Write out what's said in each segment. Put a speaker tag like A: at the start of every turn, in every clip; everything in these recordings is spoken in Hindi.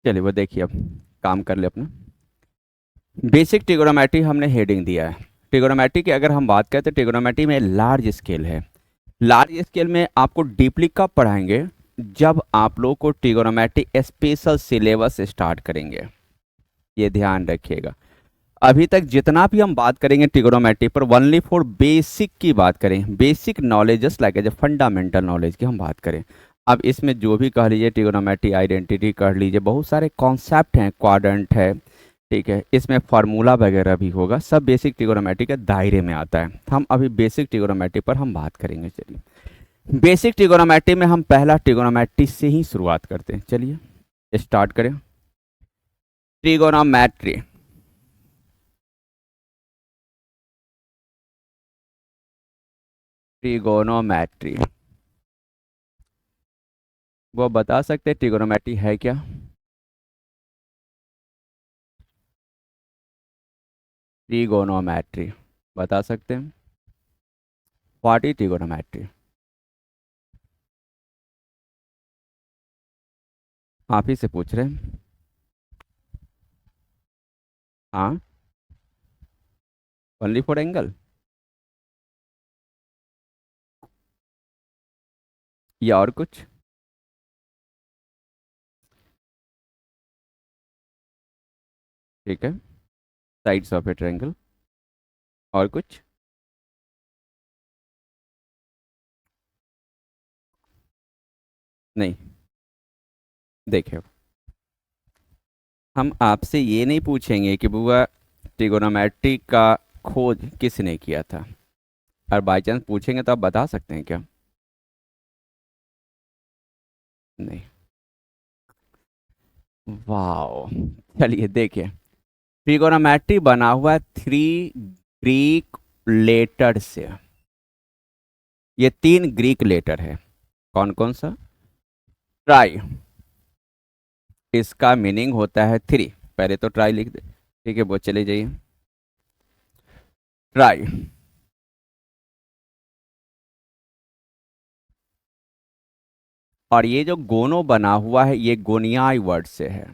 A: चलिए वो देखिए, अब काम कर ले अपना। बेसिक ट्रिगोनोमेट्री हमने हेडिंग दिया है। ट्रिगोनोमेट्री की अगर हम बात करें तो ट्रिगोनोमेट्री में लार्ज स्केल है। लार्ज स्केल में आपको डीपली कब पढ़ाएंगे? जब आप लोग को ट्रिगोनोमेट्री स्पेशल सिलेबस स्टार्ट करेंगे, ये ध्यान रखिएगा। अभी तक जितना भी हम बात करेंगे ट्रिगोनोमेट्री पर, ओनली फॉर बेसिक की बात करें, basic knowledge just like as fundamental knowledge की हम बात करें। अब इसमें जो भी कह लीजिए, ट्रिगोनोमेट्री आइडेंटिटी कर लीजिए, बहुत सारे कॉन्सेप्ट हैं, क्वाड्रेंट है, ठीक है, इसमें फार्मूला वगैरह भी होगा, सब बेसिक ट्रिगोनोमेट्री के दायरे में आता है। हम अभी बेसिक ट्रिगोनोमेट्री पर हम बात करेंगे। चलिए, बेसिक ट्रिगोनोमेट्री में हम पहला ट्रिगोनोमेट्री से ही शुरुआत करते हैं। चलिए स्टार्ट करें। ट्रिगोनोमेट्री, ट्रिगोनोमेट्री वो बता सकते हैं ट्रिगोनोमेट्री है क्या? ट्रिगोनोमेट्री बता सकते हैं? What is trigonometry? आप ही से पूछ रहे हैं। हाँ, ओनली फॉर एंगल या और कुछ? ठीक है, साइड्स ऑफ ए ट्रायंगल, और कुछ? नहीं, देखिए, हम आपसे ये नहीं पूछेंगे कि बुआ ट्रिगोनोमेट्री का खोज किसने किया था। और बाई चांस पूछेंगे तो आप बता सकते हैं क्या? नहीं। वाह, चलिए देखिए, ट्रिगोनोमेट्री बना हुआ है थ्री ग्रीक लेटर से। ये तीन ग्रीक लेटर है। कौन कौन सा? ट्राई, इसका मीनिंग होता है थ्री। पहले तो ट्राई लिख दे, ठीक है, वो चले जाइए। ट्राई, और ये जो गोनो बना हुआ है ये गोनियाई वर्ड से है।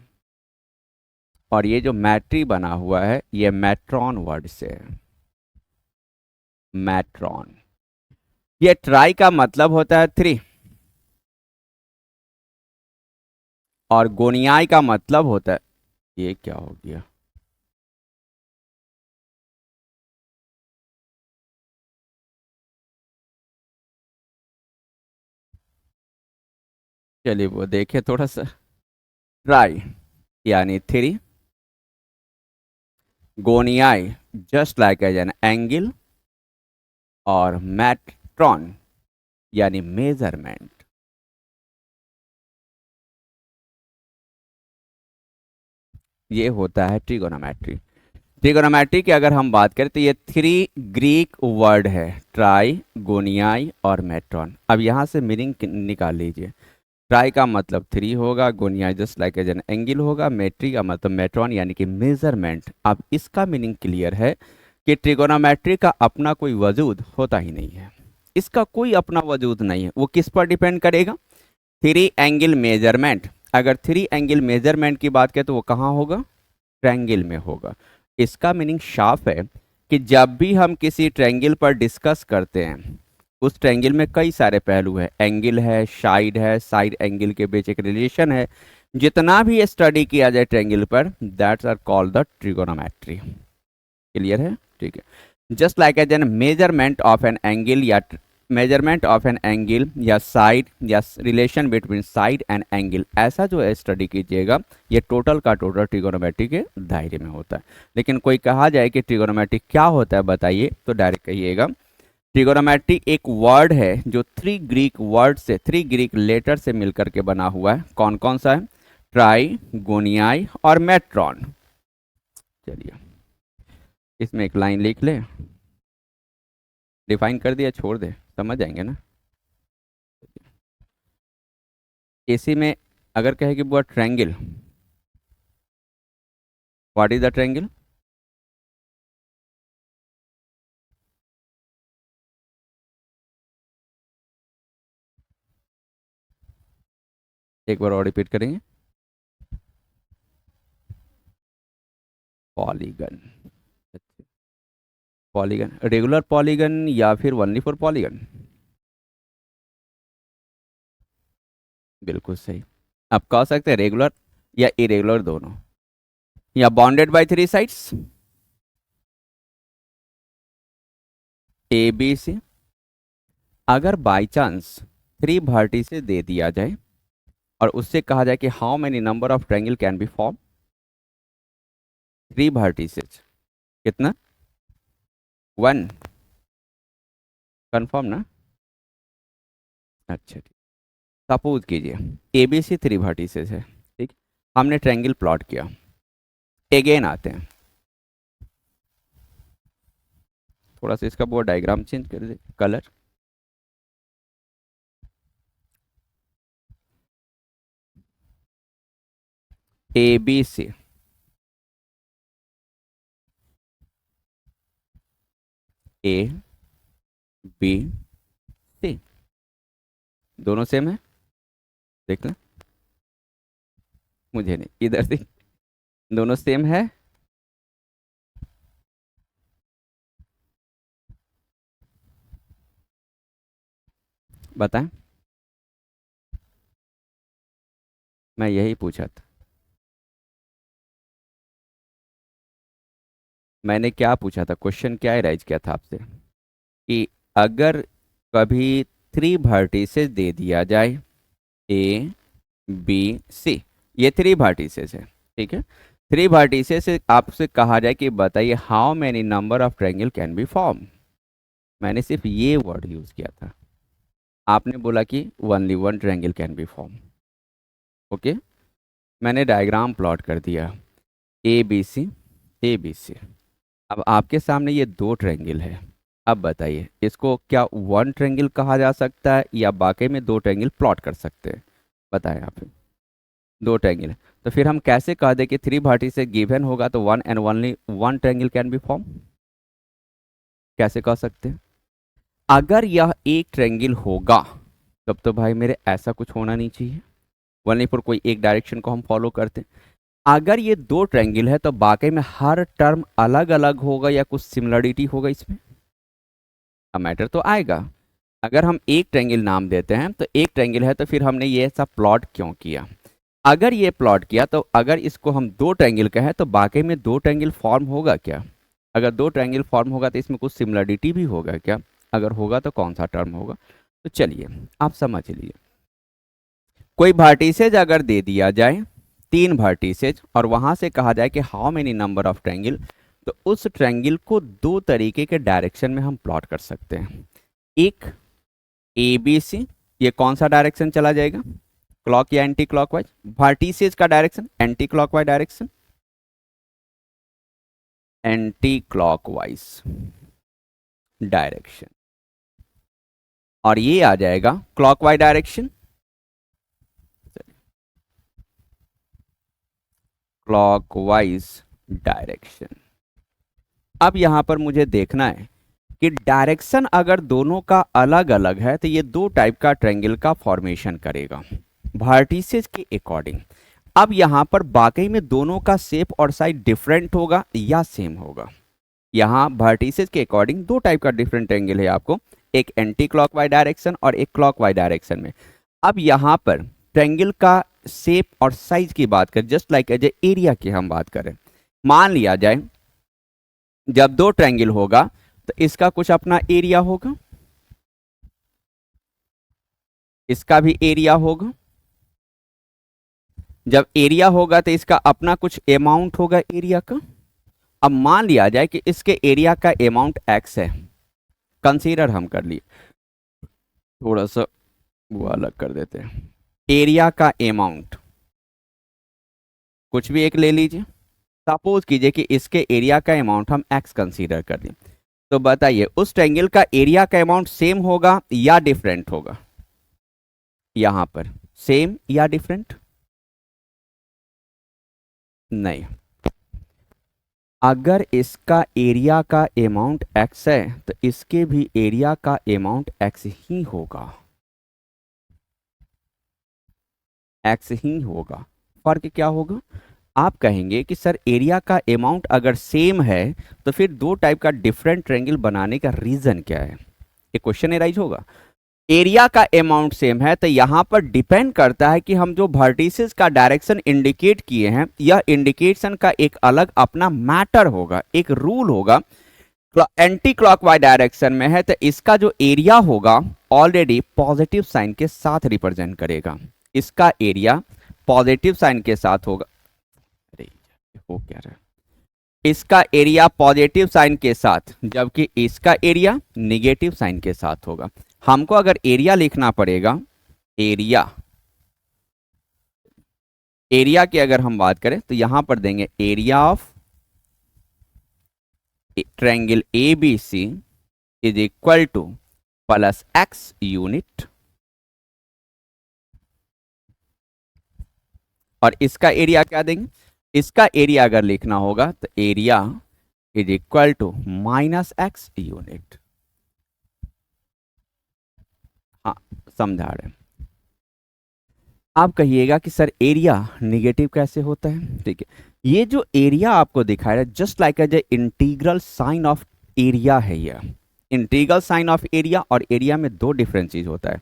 A: और ये जो मैट्री बना हुआ है ये मैट्रॉन वर्ड से है। मैट्रॉन, ये ट्राई का मतलब होता है थ्री, और गोनियाई का मतलब होता है, ये क्या हो गया? चलिए वो देखे थोड़ा सा। ट्राई यानी थ्री, गोनियाई just like as an angle, और मैट्रॉन यानी मेजरमेंट। ये होता है ट्रिगोनोमेट्री। ट्रिगोनोमेट्री की अगर हम बात करें तो ये थ्री ग्रीक वर्ड है, ट्राई, गोनियाई और मेट्रॉन। अब यहाँ से मीनिंग निकाल लीजिए। ट्राई का मतलब थ्री होगा, गोनियाई just like as an angle होगा, मेट्री का मतलब मेट्रॉन यानी कि मेजरमेंट। अब इसका मीनिंग क्लियर है कि ट्रिगोनोमेट्री का अपना कोई वजूद होता ही नहीं है। इसका कोई अपना वजूद नहीं है। वो किस पर डिपेंड करेगा? Three angle measurement. अगर थ्री एंगल मेजरमेंट की बात करें तो वो कहाँ होगा? ट्रायंगल में होगा। इसका मीनिंग साफ है कि जब भी हम किसी ट्रायंगल पर डिस्कस करते हैं, उस ट्रायंगल में कई सारे पहलू है, एंगल है, साइड एंगल के बीच एक रिलेशन है। जितना भी स्टडी किया जाए ट्रायंगल पर, that's are called the trigonometry. Clear है? ठीक है। Just like as an measurement of an angle या मेजरमेंट ऑफ एन एंगल या साइड या relation between side and angle, ऐसा जो है स्टडी कीजिएगा, ये टोटल का टोटल ट्रिगोनोमेट्री के दायरे में होता है। लेकिन कोई कहा जाए कि ट्रिगोनोमेट्री क्या होता है बताइए, तो डायरेक्ट कहिएगा ट्रिगोनोमेट्री एक वर्ड है जो थ्री ग्रीक वर्ड से, थ्री ग्रीक लेटर से मिलकर के बना हुआ है। कौन कौन सा है? ट्राई, गोनियाई और मेट्रॉन। चलिए इसमें एक लाइन लिख ले, डिफाइन कर दिया, छोड़ दे, समझ जाएंगे ना। इसी में अगर कहे कि वो triangle, what is the triangle? एक बार और रिपीट करेंगे। पॉलीगन, पॉलीगन रेगुलर पॉलीगन या फिर ओनली फॉर पॉलीगन? बिल्कुल सही। आप कह सकते हैं रेगुलर या इरेगुलर दोनों, या bounded by three sides, A B C. अगर बाय चांस थ्री वर्टिसेस दे दिया जाए और उससे कहा जाए कि how many number of triangle can be form, three vertices कितना? वन, कंफर्म ना? अच्छा ठीक। सपोज कीजिए A B C three vertices है, ठीक। हमने ट्रायंगल प्लॉट किया। अगेन आते हैं, थोड़ा सा इसका वो डायग्राम चेंज कर दे, colour. A B C, A B C दोनों सेम है, देख लें। मुझे नहीं, इधर से दोनों सेम है। बताएं, मैं यही पूछा था। मैंने क्या पूछा था, क्वेश्चन क्या राइज किया था आपसे कि अगर कभी थ्री वर्टिसेस दे दिया जाए, ए बी सी, ये थ्री वर्टिसेस है, ठीक है। थ्री वर्टिसेस से आपसे कहा जाए कि बताइए how many number of triangle can be form, मैंने सिर्फ ये वर्ड यूज किया था। आपने बोला कि only one triangle can be form. Okay, मैंने डायग्राम प्लॉट कर दिया, ए बी सी, ए बी सी। अब आपके सामने ये दो ट्रायंगल है। अब बताइए इसको क्या वन ट्रायंगल कहा जा सकता है या वाकई में दो ट्रायंगल प्लॉट कर सकते हैं? बताएं आप। दो ट्रायंगल है तो फिर हम कैसे कह दें कि थ्री वर्टिसेस से गिवन होगा तो one and only one triangle can be form? कैसे कह सकते हैं? अगर यह एक ट्रायंगल होगा तब तो भाई मेरे ऐसा कुछ होना नहीं चाहिए, ओनली फॉर कोई एक डायरेक्शन को हम फॉलो करते हैं। अगर ये दो ट्रायंगल है तो वाकई में हर टर्म अलग अलग होगा या कुछ सिमिलरिटी होगा इसमें? अब मैटर तो आएगा। अगर हम एक ट्रायंगल नाम देते हैं तो एक ट्रायंगल है तो फिर हमने ये ऐसा प्लॉट क्यों किया? अगर ये प्लॉट किया तो अगर इसको हम दो ट्रायंगल कहें तो वाकई में दो ट्रायंगल फॉर्म होगा क्या? अगर दो ट्रायंगल फॉर्म होगा तो इसमें कुछ सिमिलरिटी भी होगा क्या? अगर होगा तो कौन सा टर्म होगा? तो चलिए आप समझ लीजिए, कोई वर्टिसेज अगर दे दिया जाए, तीन वर्टिसेज, और वहां से कहा जाए कि how many number of triangle, तो उस ट्रायंगल को दो तरीके के डायरेक्शन में हम प्लॉट कर सकते हैं। एक ए बी सी, ये कौन सा डायरेक्शन चला जाएगा, क्लॉक या एंटी क्लॉकवाइज? वर्टिसेज का direction anti clockwise direction, anti clockwise direction, और ये आ जाएगा क्लॉकवाइज डायरेक्शन, क्लॉकवाइज डायरेक्शन। अब यहां पर मुझे देखना है कि डायरेक्शन अगर दोनों का अलग अलग है तो ये दो टाइप का ट्रायंगल का फॉर्मेशन करेगा वर्टिसेज के अकॉर्डिंग। अब यहां पर वाकई में दोनों का शेप और साइज डिफरेंट होगा या सेम होगा? यहाँ वर्टिसेज के अकॉर्डिंग दो टाइप का डिफरेंट ट्रायंगल है आपको, एक एंटी क्लॉकवाइज डायरेक्शन और एक क्लॉकवाइज डायरेक्शन में। अब यहाँ पर ट्रायंगल का शेप और साइज की बात करें, जस्ट लाइक एज एरिया की हम बात करें, मान लिया जाए जब दो ट्रायंगल होगा तो इसका कुछ अपना एरिया होगा, इसका भी एरिया होगा। जब एरिया होगा तो इसका अपना कुछ अमाउंट होगा एरिया का। अब मान लिया जाए कि इसके एरिया का अमाउंट एक्स है, कंसीडर हम कर लिए, थोड़ा सा वो अलग कर देते हैं, एरिया का अमाउंट कुछ भी एक ले लीजिए। सपोज कीजिए कि इसके एरिया का अमाउंट हम एक्स कंसीडर कर लें, तो बताइए उस ट्रायंगल का एरिया का अमाउंट सेम होगा या डिफरेंट होगा? यहां पर सेम या डिफरेंट? नहीं, अगर इसका एरिया का अमाउंट एक्स है तो इसके भी एरिया का अमाउंट एक्स ही होगा, एक्स ही होगा। फर्क क्या होगा? आप कहेंगे कि सर एरिया का अमाउंट अगर सेम है तो फिर दो टाइप का डिफरेंट ट्रायंगल बनाने का रीजन क्या है, एक क्वेश्चन एराइज होगा। एरिया का अमाउंट सेम है तो यहां पर डिपेंड करता है कि हम जो वर्टिसेस का डायरेक्शन इंडिकेट किए हैं, यह इंडिकेशन का एक अलग अपना मैटर होगा, एक रूल होगा। एंटी क्लॉकवाइज डायरेक्शन में है तो इसका जो एरिया होगा ऑलरेडी पॉजिटिव साइन के साथ रिप्रेजेंट करेगा, इसका एरिया पॉजिटिव साइन के साथ होगा। अरे हो क्या रहा है, इसका एरिया पॉजिटिव साइन के साथ, जबकि इसका एरिया निगेटिव साइन के साथ होगा। हमको अगर एरिया लिखना पड़ेगा, एरिया, एरिया की अगर हम बात करें तो यहां पर देंगे area of triangle A B C is equal to plus X unit, और इसका एरिया क्या देंगे, इसका एरिया अगर लिखना होगा तो area is equal to minus X unit. हाँ, समझा रहे। आप कहिएगा कि सर एरिया निगेटिव कैसे होता है, ठीक है। ये जो एरिया आपको दिखाया है just like as a integral sign of area है, ये इंटीग्रल साइन ऑफ एरिया और एरिया में दो डिफरेंट चीज होता है।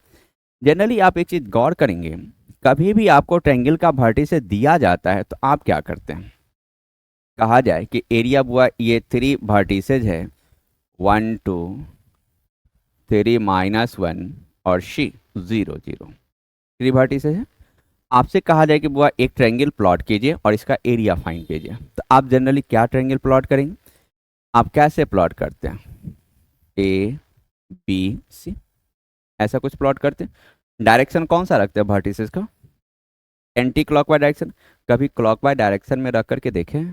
A: जनरली आप एक चीज गौर करेंगे, कभी भी आपको ट्रायंगल का वर्टिसेस दिया जाता है तो आप क्या करते हैं, कहा जाए कि एरिया बुआ ये थ्री वर्टिसेस है, 1 2 3 -1 और शी 0 0, थ्री वर्टिसेस है। आपसे कहा जाए कि बुआ एक ट्रायंगल प्लॉट कीजिए और इसका एरिया फाइंड कीजिए, तो आप जनरली क्या ट्रायंगल प्लॉट करेंगे, आप कैसे प्लॉट करते हैं, ए बी सी ऐसा कुछ प्लॉट करते हैं। डायरेक्शन कौन सा रखते हैं वर्टिसेस का, एंटी क्लॉकवाइज डायरेक्शन। कभी क्लॉकवाइज डायरेक्शन में रख करके देखें,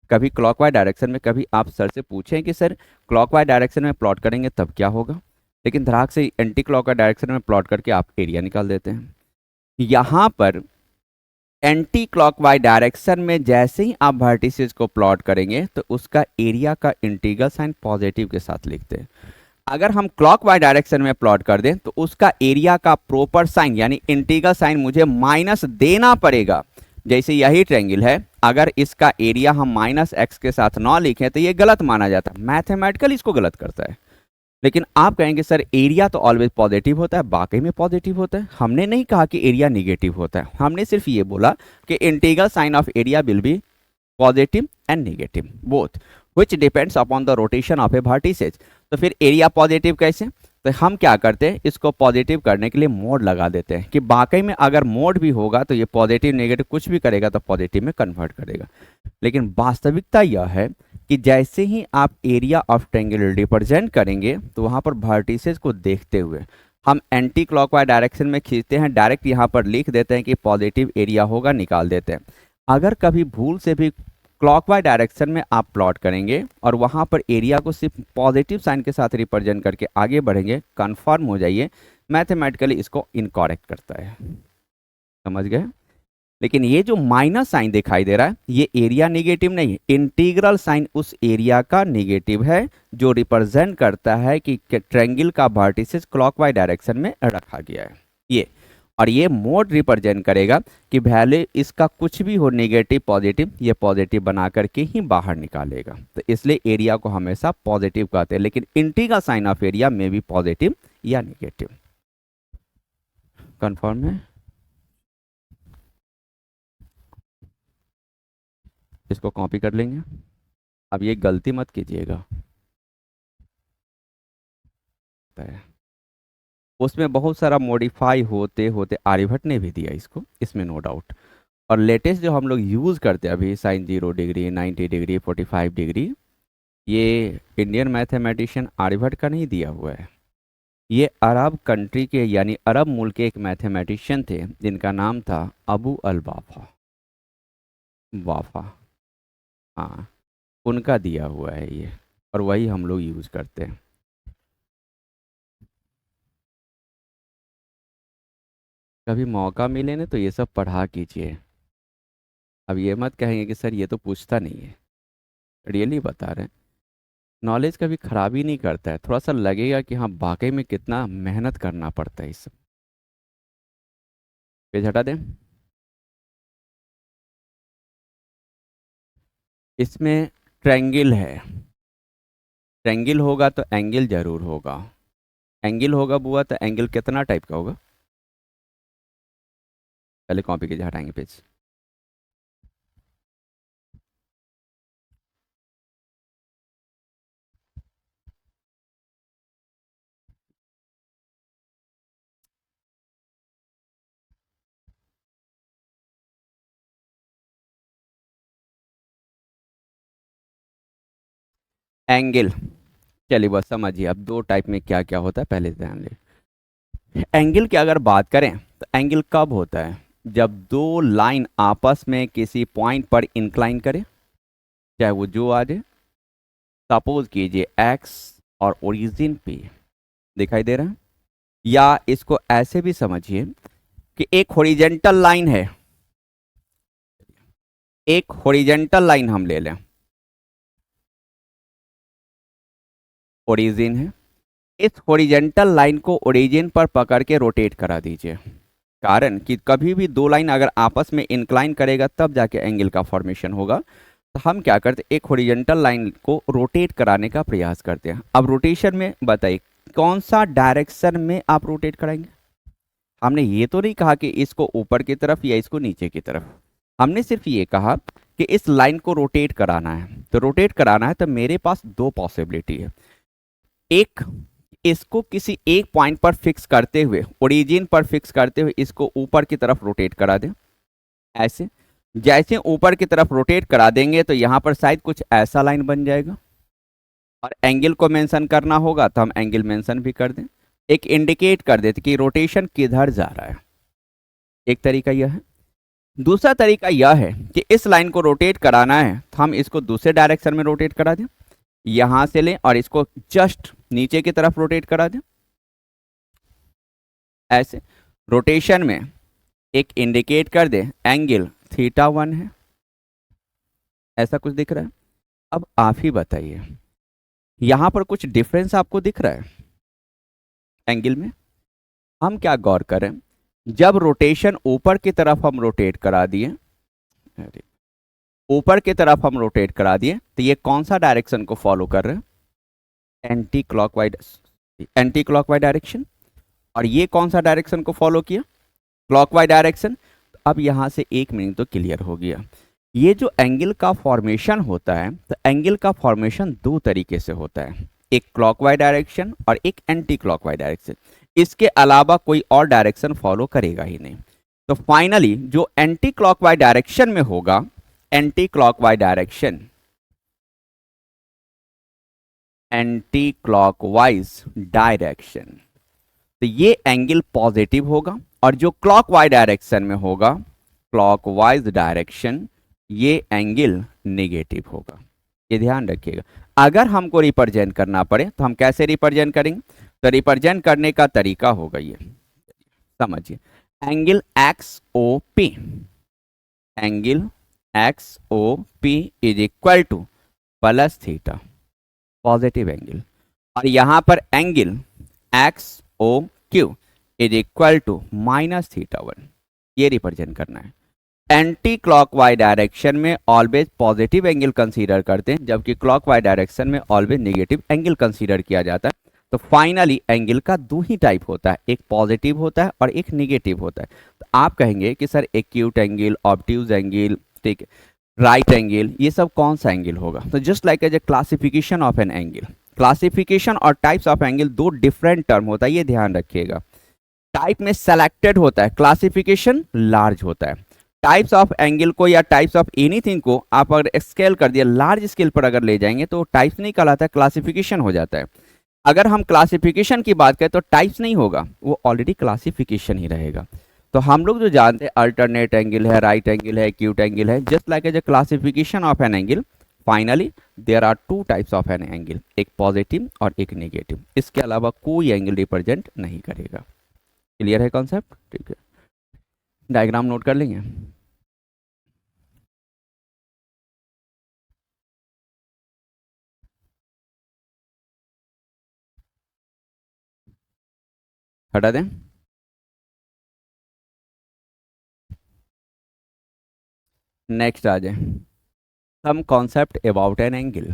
A: कभी क्लॉकवाइज डायरेक्शन में, कभी आप सर से पूछें कि सर क्लॉकवाइज डायरेक्शन में प्लॉट करेंगे तब क्या होगा, लेकिन धड़ाक से एंटी क्लॉकवाइज डायरेक्शन में प्लॉट करके आप एरिया निकाल देते हैं। यहां पर एंटी क्लॉकवाइज डायरेक्शन में जैसे ही आप वर्टिसेस को प्लॉट करेंगे तो उसका एरिया का इंटीग्रल साइन पॉजिटिव के साथ लिखते हैं। अगर हम क्लॉकवाइज डायरेक्शन में प्लॉट कर दें तो उसका एरिया का प्रॉपर साइन यानी इंटीग्रल साइन मुझे माइनस देना पड़ेगा। जैसे यही ट्रायंगल है, अगर इसका एरिया हम माइनस एक्स के साथ ना लिखें तो ये गलत माना जाता है, मैथमेटिकली इसको गलत करता है। लेकिन आप कहेंगे सर एरिया तो ऑलवेज पॉजिटिव होता है, वाकई में पॉजिटिव होता है। हमने नहीं कहा कि एरिया निगेटिव होता है, हमने सिर्फ ये बोला कि integral sign of area will be positive and negative both which depends upon the rotation of a vertices. तो फिर एरिया पॉजिटिव कैसे, तो हम क्या करते हैं, इसको पॉजिटिव करने के लिए मोड लगा देते हैं कि वाकई में अगर मोड भी होगा तो ये पॉजिटिव नेगेटिव कुछ भी करेगा तो पॉजिटिव में कन्वर्ट करेगा। लेकिन वास्तविकता यह है कि जैसे ही आप एरिया ऑफ ट्रायंगल रिप्रेजेंट करेंगे तो वहां पर वर्टिसेस को देखते हुए हम एंटी क्लॉकवाइज डायरेक्शन में खींचते हैं, डायरेक्ट यहाँ पर लिख देते हैं कि पॉजिटिव एरिया होगा, निकाल देते हैं। अगर कभी भूल से भी क्लॉकवाइज डायरेक्शन में आप प्लॉट करेंगे और वहां पर एरिया को सिर्फ पॉजिटिव साइन के साथ रिप्रेजेंट करके आगे बढ़ेंगे, कंफर्म हो जाइए मैथमेटिकली इसको इनकरेक्ट करता है। समझ गए। लेकिन ये जो माइनस साइन दिखाई दे रहा है ये एरिया निगेटिव नहीं है, इंटीग्रल साइन उस एरिया का निगेटिव है जो रिप्रेजेंट करता है कि ट्रायंगल का वर्टिसेस क्लॉकवाइज डायरेक्शन में रखा गया है ये। और ये मोड रिप्रेजेंट करेगा कि वैल्यू इसका कुछ भी हो नेगेटिव पॉजिटिव, ये पॉजिटिव बना करके ही बाहर निकालेगा। तो इसलिए एरिया को हमेशा पॉजिटिव कहते हैं, लेकिन इंटीग्रल साइन ऑफ एरिया में भी पॉजिटिव या निगेटिव। कंफर्म है। इसको कॉपी कर लेंगे। अब ये गलती मत कीजिएगा, उसमें बहुत सारा मॉडिफाई होते होते आर्यभट्ट ने भी दिया इसको, इसमें नो डाउट। और लेटेस्ट जो हम लोग यूज़ करते हैं अभी साइन 0 डिग्री 90 डिग्री 45 डिग्री, ये इंडियन मैथमेटिशियन आर्यभट्ट का नहीं दिया हुआ है। ये अरब कंट्री के यानी अरब मुल्क के एक मैथमेटिशियन थे जिनका नाम था अबू अल वाफा, वाफा, हाँ, उनका दिया हुआ है ये, और वही हम लोग यूज़ करते हैं। कभी मौका मिले ना तो ये सब पढ़ा कीजिए। अब ये मत कहेंगे कि सर ये तो पूछता नहीं है, रियली बता रहे हैं। नॉलेज कभी खराबी नहीं करता है, थोड़ा सा लगेगा कि हाँ वाकई में कितना मेहनत करना पड़ता है इस सब। पेज हटा दें। इसमें ट्रायंगल है, ट्रायंगल होगा तो एंगल जरूर होगा, एंगल होगा बुआ तो एंगल कितना टाइप का होगा, पहले कॉपी कीजिए, हटाएंगे पेज। एंगल, चलिए बस समझिए अब दो टाइप में क्या क्या होता है, पहले से ध्यान ले। एंगल की अगर बात करें तो एंगल कब होता है, जब दो लाइन आपस में किसी पॉइंट पर इंक्लाइन करे, चाहे वो जो आ जाए, सपोज कीजिए एक्स और ओरिजिन पे, दिखाई दे रहा है, या इसको ऐसे भी समझिए कि एक हॉरिजेंटल लाइन है, एक हॉरिजेंटल लाइन हम ले लें, ओरिजिन है, इस हॉरिजेंटल लाइन को ओरिजिन पर पकड़ के रोटेट करा दीजिए, कारण कि कभी भी दो लाइन अगर आपस में इंक्लाइन करेगा तब जाके एंगल का फॉर्मेशन होगा। तो हम क्या करते हैं, एक हॉरिजेंटल लाइन को रोटेट कराने का प्रयास करते हैं। अब रोटेशन में बताइए कौन सा डायरेक्शन में आप रोटेट कराएंगे, हमने ये तो नहीं कहा कि इसको ऊपर की तरफ या इसको नीचे की तरफ, हमने सिर्फ ये कहा कि इस लाइन को रोटेट कराना है। तो रोटेट कराना है तो मेरे पास दो पॉसिबिलिटी है, एक इसको किसी एक पॉइंट पर फिक्स करते हुए, ओरिजिन पर फिक्स करते हुए इसको ऊपर की तरफ रोटेट करा दें, ऐसे जैसे ऊपर की तरफ रोटेट करा देंगे तो यहां पर शायद कुछ ऐसा लाइन बन जाएगा, और एंगल को मेंशन करना होगा तो हम एंगल मेंशन भी कर दें, एक इंडिकेट कर देते कि रोटेशन किधर जा रहा है। एक तरीका यह है। दूसरा तरीका यह है कि इस लाइन को रोटेट कराना है तो हम इसको दूसरे डायरेक्शन में रोटेट करा दें, यहां से लें और इसको जस्ट नीचे की तरफ रोटेट करा दें, ऐसे रोटेशन में एक इंडिकेट कर दें एंगल थीटा 1 है, ऐसा कुछ दिख रहा है। अब आप ही बताइए यहां पर कुछ डिफरेंस आपको दिख रहा है एंगल में, हम क्या गौर करें, जब रोटेशन ऊपर की तरफ हम रोटेट करा दिए, अरे, ऊपर की तरफ हम रोटेट करा दिए तो ये कौन सा डायरेक्शन को फॉलो कर रहे हैं, anti clockwise, anti clockwise direction, और ये कौन सा डायरेक्शन को फॉलो किया, क्लॉकवाइज डायरेक्शन। अब यहां से एक मीनिंग तो क्लियर हो गया, ये जो एंगल का फॉर्मेशन होता है तो एंगल का फॉर्मेशन दो तरीके से होता है, एक क्लॉकवाइज डायरेक्शन और एक एंटी क्लॉकवाइज डायरेक्शन, इसके अलावा कोई और डायरेक्शन फॉलो करेगा ही नहीं। तो फाइनली जो एंटी क्लॉकवाइज डायरेक्शन में होगा, anti clockwise direction, anti clockwise direction, तो ये एंगल पॉजिटिव होगा, और जो क्लॉकवाइज डायरेक्शन में होगा, क्लॉकवाइज डायरेक्शन, ये एंगल नेगेटिव होगा। ये ध्यान रखिएगा। अगर हमको रिप्रेजेंट करना पड़े तो हम कैसे रिप्रेजेंट करेंगे, तो रिप्रेजेंट करने का तरीका होगा ये, समझिए, angle X O P, angle X O P is equal to plus theta, positive angle, और यहां पर angle X O Q is equal to -θ1, ये रिप्रेजेंट करना है। एंटी क्लॉकवाइज डायरेक्शन में ऑलवेज पॉजिटिव एंगल कंसीडर करते हैं, जबकि क्लॉकवाइज डायरेक्शन में ऑलवेज नेगेटिव एंगल कंसीडर किया जाता है। तो फाइनली एंगल का दो ही टाइप होता है, एक पॉजिटिव होता है और एक निगेटिव होता है। तो आप कहेंगे कि sir acute angle, obtuse angle, ठीक है, राइट एंगल, ये सब कौन सा एंगल होगा। तो just like as a classification of an angle, classification और टाइप्स ऑफ एंगल दो डिफरेंट टर्म होता है, ये ध्यान रखिएगा। टाइप में सेलेक्टेड होता है, क्लासिफिकेशन लार्ज होता है। टाइप्स ऑफ एंगल को या टाइप्स ऑफ एनीथिंग को आप अगर स्केल कर दिया, लार्ज स्केल पर अगर ले जाएंगे तो टाइप्स नहीं कहलाता है, क्लासिफिकेशन हो जाता है। अगर हम क्लासिफिकेशन की बात करें तो टाइप्स नहीं होगा, वो ऑलरेडी क्लासिफिकेशन ही रहेगा। तो हम लोग जो जानते हैं अल्टरनेट एंगल है, राइट एंगल है, एक्यूट एंगल है, just like as a classification of an angle, finally there are two types of an angle, एक पॉजिटिव और एक नेगेटिव, इसके अलावा कोई एंगल रिप्रेजेंट नहीं करेगा। क्लियर है कॉन्सेप्ट, ठीक है, डायग्राम नोट कर लेंगे। हटा दें, नेक्स्ट आ जाए। Some concept about an angle.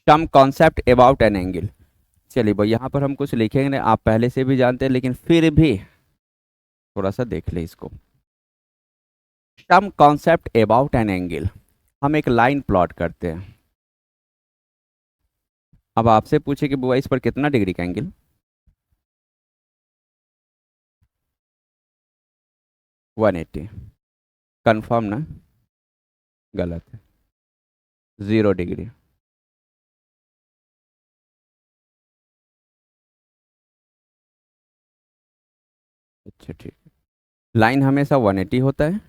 A: Some concept about an angle. चलिए भाई, यहाँ पर हम कुछ लिखेंगे नहीं, आप पहले से भी जानते हैं, लेकिन फिर भी थोड़ा सा देख ले इसको। Some concept about an angle, हम एक लाइन प्लॉट करते हैं। अब आपसे पूछे कि बुआ इस पर कितना डिग्री का एंगल। 180। कंफर्म ना? गलत है। 0 डिग्री। अच्छा ठीक। लाइन हमेशा 180 होता है।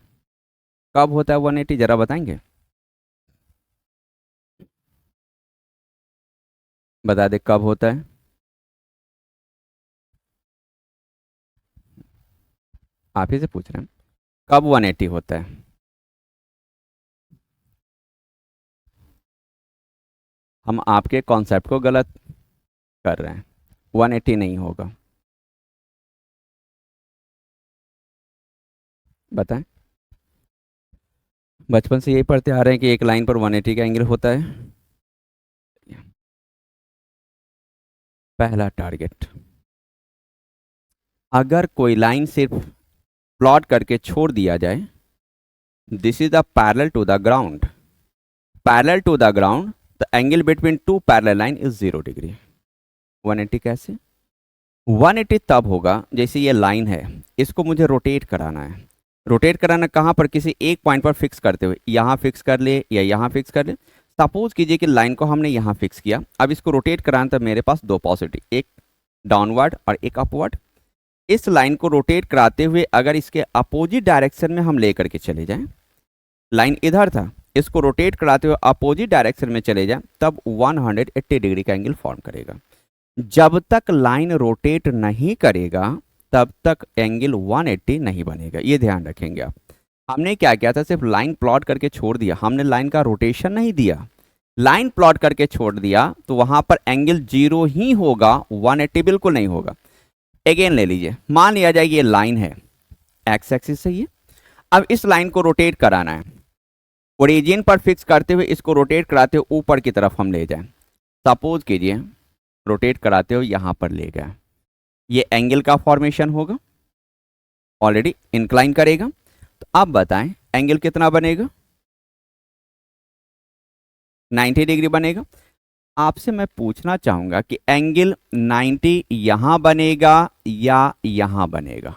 A: कब होता है 180, जरा बताएंगे? बता दे कब होता है। आप ही से पूछ रहे हैं, कब 180 होता है? हम आपके कॉन्सेप्ट को गलत कर रहे हैं। 180 नहीं होगा। बताएं। बचपन से यही पढ़ते आ रहे हैं कि एक लाइन पर 180 का एंगल होता है। पहला टारगेट, अगर कोई लाइन सिर्फ प्लॉट करके छोड़ दिया जाए, this is the parallel to the ground. Parallel to the ground, the angle between two parallel line is 0 degree. 180 कैसे? 180 तब होगा जैसे ये लाइन है, इसको मुझे रोटेट कराना है। रोटेट कराना कहाँ पर? किसी एक पॉइंट पर फिक्स करते हुए, यहाँ फिक्स कर ले या यहाँ फिक्स कर ले। सपोज कीजिए कि लाइन को हमने यहाँ फिक्स किया, अब इसको रोटेट कराना, तब मेरे पास दो पॉसिबिलिटी, एक डाउनवर्ड और एक अपवर्ड। इस लाइन को रोटेट कराते हुए अगर इसके अपोजिट डायरेक्शन में हम लेकर के चले जाएं, लाइन इधर था, इसको रोटेट कराते हुए अपोजिट डायरेक्शन में चले जाएं, तब 180 डिग्री का एंगल फॉर्म करेगा। जब तक लाइन रोटेट नहीं करेगा तब तक एंगल 180 नहीं बनेगा, ये ध्यान रखेंगे आप। हमने क्या किया था, सिर्फ लाइन प्लॉट करके छोड़ दिया, हमने लाइन का रोटेशन नहीं दिया। लाइन प्लॉट करके छोड़ दिया तो वहां पर एंगल 0 ही होगा, 180 बिल्कुल नहीं होगा। अगेन ले लीजिए, मान लिया जाए ये लाइन है, एक्स एक्सिस से ये। अब इस लाइन को रोटेट कराना है, ओरिजिन पर फिक्स करते हुए इसको रोटेट कराते हुए ऊपर की तरफ हम ले जाएं। सपोज कीजिए रोटेट कराते हुए यहां पर ले गए, ये एंगल का फॉर्मेशन होगा, ऑलरेडी इंक्लाइन करेगा। तो अब बताएं एंगल कितना बनेगा? 90 डिग्री बनेगा। आपसे मैं पूछना चाहूंगा कि एंगल 90 यहां बनेगा या यहां बनेगा?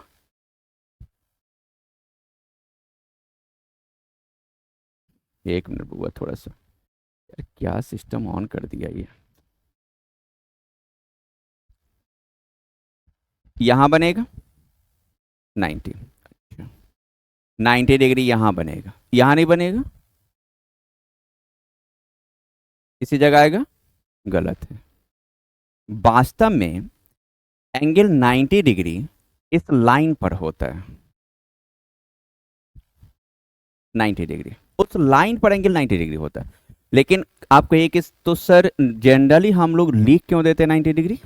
A: एक मिनट बुआ, थोड़ा सा यार, क्या सिस्टम ऑन कर दिया ये। यहां बनेगा 90। अच्छा, 90 डिग्री यहां बनेगा, यहां नहीं बनेगा, इसी जगह आएगा। गलत है। वास्तव में एंगल 90 डिग्री इस लाइन पर होता है। 90 डिग्री उस लाइन पर एंगल 90 डिग्री होता है। लेकिन आप कहिए कि तो सर जनरली हम लोग लिख क्यों देते हैं 90 डिग्री?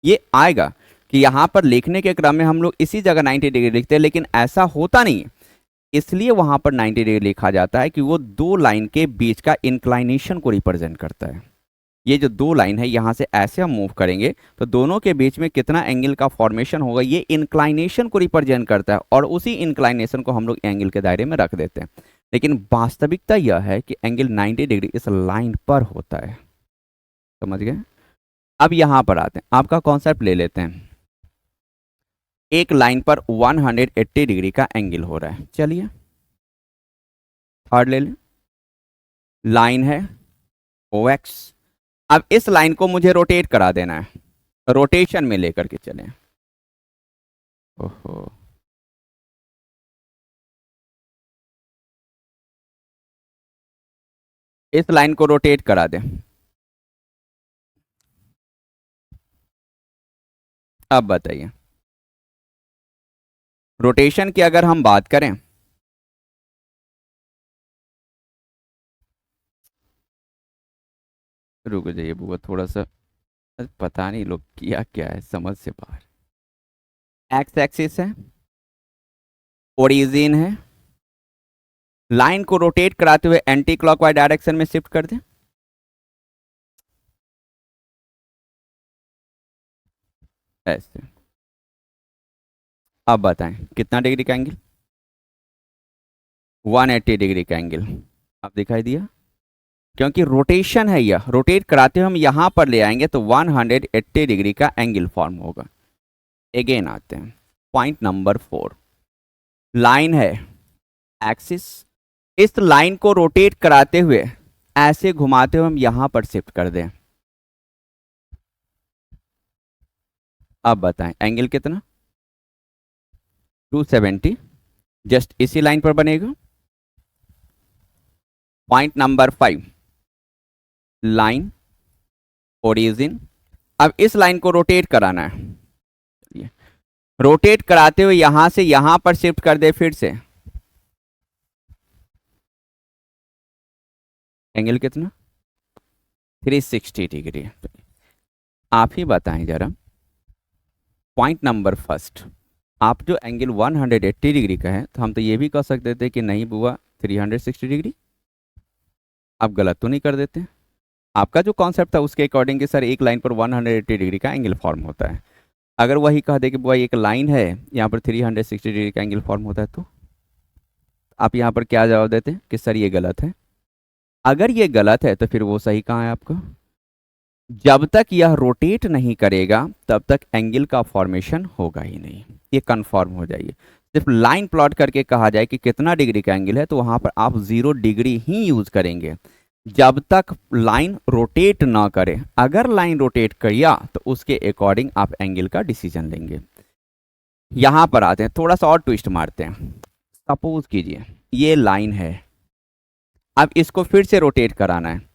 A: ये आएगा कि यहां पर लिखने के क्रम में हम लोग इसी जगह 90 डिग्री लिखते हैं, लेकिन ऐसा होता नहीं है। इसलिए वहां पर 90 डिग्री लिखा जाता है कि वो दो लाइन के बीच का इंक्लाइनेशन को रिप्रेजेंट करता है। ये जो दो लाइन है यहां से ऐसे हम मूव करेंगे तो दोनों के बीच में कितना एंगल का फॉर्मेशन होगा, ये इंक्लाइनेशन को रिप्रेजेंट करता है, और उसी इंक्लाइनेशन को हम लोग एंगल के दायरे में रख देते हैं। लेकिन वास्तविकता यह है कि एंगल 90 डिग्री इस लाइन पर होता है। समझ गए? अब यहां पर आते हैं, आपका कॉन्सेप्ट ले लेते हैं। एक लाइन पर 180 डिग्री का एंगल हो रहा है, चलिए थर्ड ले लें। लाइन है ओ एक्स। अब इस लाइन को मुझे रोटेट करा देना है, रोटेशन में लेकर के चलें। ओहो, इस लाइन को रोटेट करा दें। अब बताइए, रोटेशन की अगर हम बात करें, रुक जाइए बुआ थोड़ा सा, पता नहीं लोग किया क्या है, समझ से बाहर। एक्स एक्सिस है, ओरिजिन है, लाइन को रोटेट कराते हुए एंटी क्लॉकवाइज डायरेक्शन में शिफ्ट कर दें, ऐसे। अब बताएं कितना डिग्री का एंगल? 180 डिग्री का एंगल। अब दिखाई दिया? क्योंकि रोटेशन है, यह रोटेट कराते हुए हम यहां पर ले आएंगे तो 180 डिग्री का एंगल फॉर्म होगा। अगेन आते हैं पॉइंट नंबर 4। लाइन है एक्सिस, इस लाइन को रोटेट कराते हुए ऐसे घुमाते हुए हम यहां पर शिफ्ट कर दें। अब बताएं एंगल कितना? 270। जस्ट इसी लाइन पर बनेगा। Point number 5, line origin. अब इस लाइन को रोटेट कराना है, रोटेट कराते हुए यहां से यहां पर शिफ्ट कर दे फिर से। एंगल कितना? 360 डिग्री। आप ही बताएं जरा। पॉइंट नंबर फर्स्ट, आप जो एंगल 180 डिग्री का है तो हम तो ये भी कह सकते थे कि नहीं बुआ 360 डिग्री। आप गलत तो नहीं कर देते? आपका जो कॉन्सेप्ट था उसके अकॉर्डिंग कि सर एक लाइन पर 180 डिग्री का एंगल फॉर्म होता है। अगर वही कह दे कि बुआ एक लाइन है यहाँ पर 360 डिग्री का एंगल फॉर्म होता है, तो आप यहाँ पर क्या जवाब देते हैं कि सर ये गलत है? अगर ये गलत है तो फिर वो सही कहाँ है आपका? जब तक यह रोटेट नहीं करेगा तब तक एंगल का फॉर्मेशन होगा ही नहीं, ये कंफर्म हो जाइए। सिर्फ लाइन प्लॉट करके कहा जाए कि कितना डिग्री का एंगल है तो वहां पर आप 0 डिग्री ही यूज करेंगे जब तक लाइन रोटेट ना करे। अगर लाइन रोटेट किया तो उसके अकॉर्डिंग आप एंगल का डिसीजन लेंगे। यहां पर आते हैं, थोड़ा सा और ट्विस्ट मारते हैं। सपोज कीजिए ये लाइन है, अब इसको फिर से रोटेट कराना है।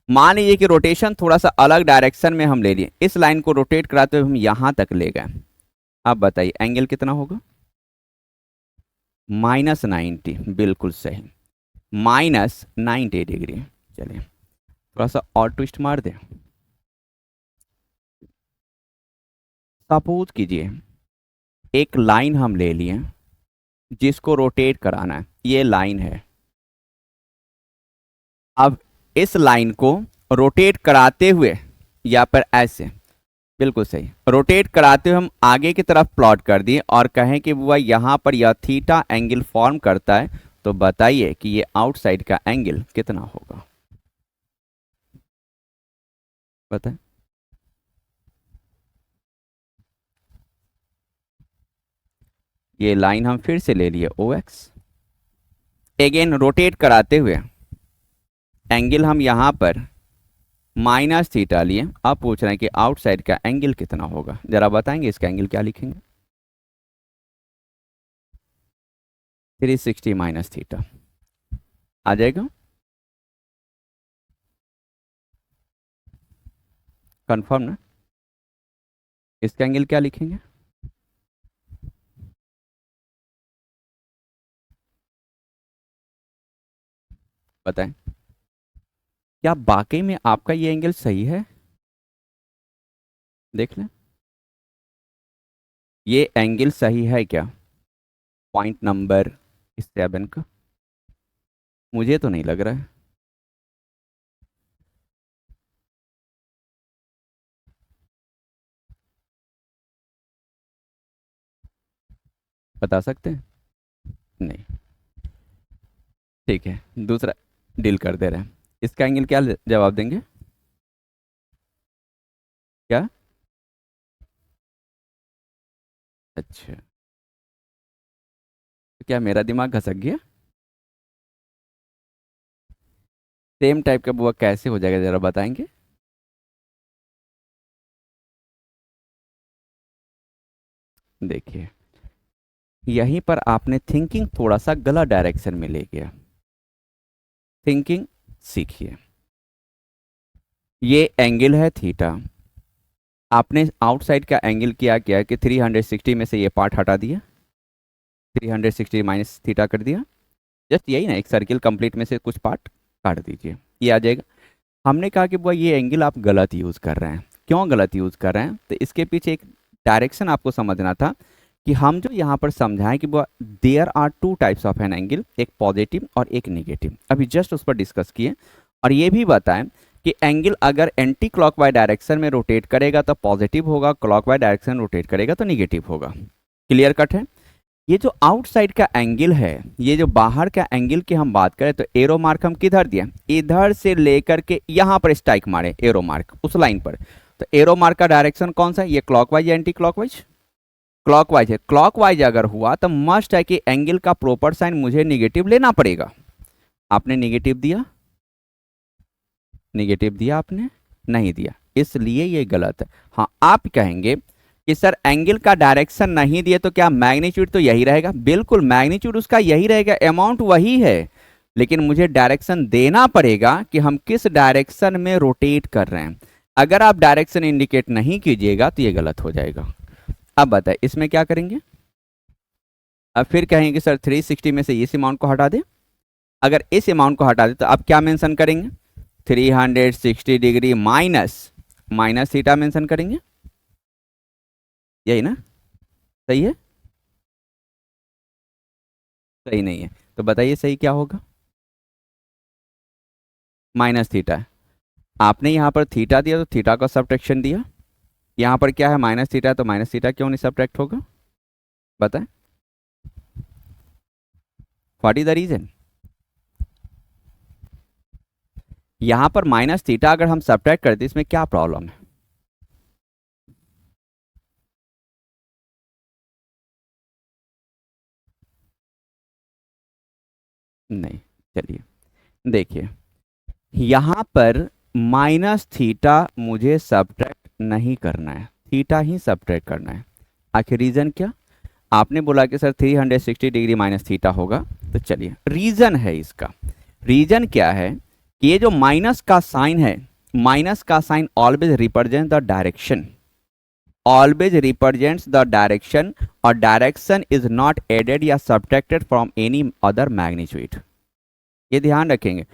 A: मान लीजिए कि रोटेशन थोड़ा सा अलग डायरेक्शन में हम ले लिए, इस लाइन को रोटेट कराते हुए हम यहां तक ले गए। अब बताइए एंगल कितना होगा? -90, बिल्कुल सही, -90 डिग्री। चलिए थोड़ा सा और ट्विस्ट मार दें। सपोज कीजिए एक लाइन हम ले लिए जिसको रोटेट कराना है, ये लाइन है। अब इस लाइन को रोटेट कराते हुए या पर ऐसे, बिल्कुल सही, रोटेट कराते हुए हम आगे की तरफ प्लॉट कर दिए और कहें कि वह यहाँ पर यह थीटा एंगल फॉर्म करता है, तो बताइए कि ये आउटसाइड का एंगल कितना होगा? बताएं। ये लाइन हम फिर से ले लिए ओ एक्स, अगेन रोटेट कराते हुए एंगल हम यहाँ पर -थीटा लिए। अब पूछ रहे हैं कि आउटसाइड का एंगल कितना होगा, जरा बताएंगे इसका एंगल क्या लिखेंगे? 360 -थीटा आ जाएगा। कंफर्म ना? इसका एंगल क्या लिखेंगे? बताएं। क्या वाकई में आपका ये एंगल सही है? देख लें ये एंगल सही है क्या, पॉइंट नंबर 7 का। मुझे तो नहीं लग रहा है। बता सकते हैं? नहीं। ठीक है, दूसरा डील कर दे रहे हैं। इसका एंगल क्या जवाब देंगे? क्या? अच्छा, तो क्या मेरा दिमाग घसक गया? सेम टाइप का बुआ कैसे हो जाएगा, जरा बताएंगे। देखिए यहीं पर आपने थिंकिंग थोड़ा सा गलत डायरेक्शन में ले गया। थिंकिंग सीखिए। ये एंगल है थीटा, आपने आउटसाइड का एंगल क्या किया कि 360 में से ये पार्ट हटा दिया, 360 -थीटा कर दिया। जस्ट यही ना, एक सर्किल कंप्लीट में से कुछ पार्ट काट दीजिए, ये आ जाएगा। हमने कहा कि बुआ ये एंगल आप गलत यूज़ कर रहे हैं, क्यों गलत यूज़ कर रहे हैं, तो इसके पीछे एक डायरेक्शन आपको समझना था कि हम जो यहाँ पर समझाएं कि वो there are two types of an angle, एक पॉजिटिव और एक नेगेटिव, अभी जस्ट उस पर डिस्कस किए। और ये भी बताएं कि एंगल अगर एंटी क्लॉकवाइज डायरेक्शन में रोटेट करेगा तो पॉजिटिव होगा, क्लॉकवाइज डायरेक्शन रोटेट करेगा तो निगेटिव होगा। क्लियर कट है। ये जो आउटसाइड का एंगल है, ये जो बाहर का एंगल की हम बात करें तो एरो मार्क हम किधर दिए, इधर से लेकर के यहां पर स्ट्राइक मारे एरो मार्क उस लाइन पर। तो एरो मार्क का डायरेक्शन कौन सा है, ये क्लॉकवाइज या एंटी क्लॉकवाइज, क्लॉकवाइज है। क्लॉकवाइज अगर हुआ तो मस्ट है कि एंगल का प्रॉपर साइन मुझे निगेटिव लेना पड़ेगा। आपने निगेटिव दिया, निगेटिव दिया आपने नहीं दिया, इसलिए ये गलत है। हाँ आप कहेंगे कि सर एंगल का डायरेक्शन नहीं दिए तो क्या मैग्नीट्यूड तो यही रहेगा, बिल्कुल मैग्नीट्यूड उसका यही रहेगा, अमाउंट वही है, लेकिन मुझे डायरेक्शन देना पड़ेगा कि हम किस डायरेक्शन में रोटेट कर रहे हैं। अगर आप डायरेक्शन इंडिकेट नहीं कीजिएगा तो ये गलत हो जाएगा। अब बताए इसमें क्या करेंगे, अब फिर कहेंगे सर 360 में से इस अमाउंट को हटा दे, अगर इस अमाउंट को हटा दे तो आप क्या मेंशन करेंगे, 360 degree minus minus theta mention करेंगे, यही ना, सही है, सही नहीं है तो बताइए सही क्या होगा, माइनस थीटा है। आपने यहाँ पर थीटा दिया तो थीटा का सब्ट्रैक्शन दिया, यहाँ पर क्या है माइनस थीटा, तो माइनस थीटा क्यों नहीं सब्ट्रैक्ट होगा, बताएं व्हाट इज द रीजन। यहाँ पर माइनस थीटा अगर हम सब्ट्रैक्ट करते इसमें क्या प्रॉब्लम है, नहीं, चलिए देखिए यहाँ पर माइनस थीटा मुझे सब्ट्रैक्ट नहीं करना है, थीटा ही सब्ट्रैक्ट करना है। आखिर रीजन क्या, आपने बोला कि सर 360 डिग्री माइनस थीटा होगा, तो चलिए रीजन है इसका। रीजन क्या है कि ये जो माइनस का साइन है, माइनस का sign always represent the direction, always represents the direction, और डायरेक्शन इज नॉट एडेड या subtracted from any other magnitude. ये ध्यान रखेंगे,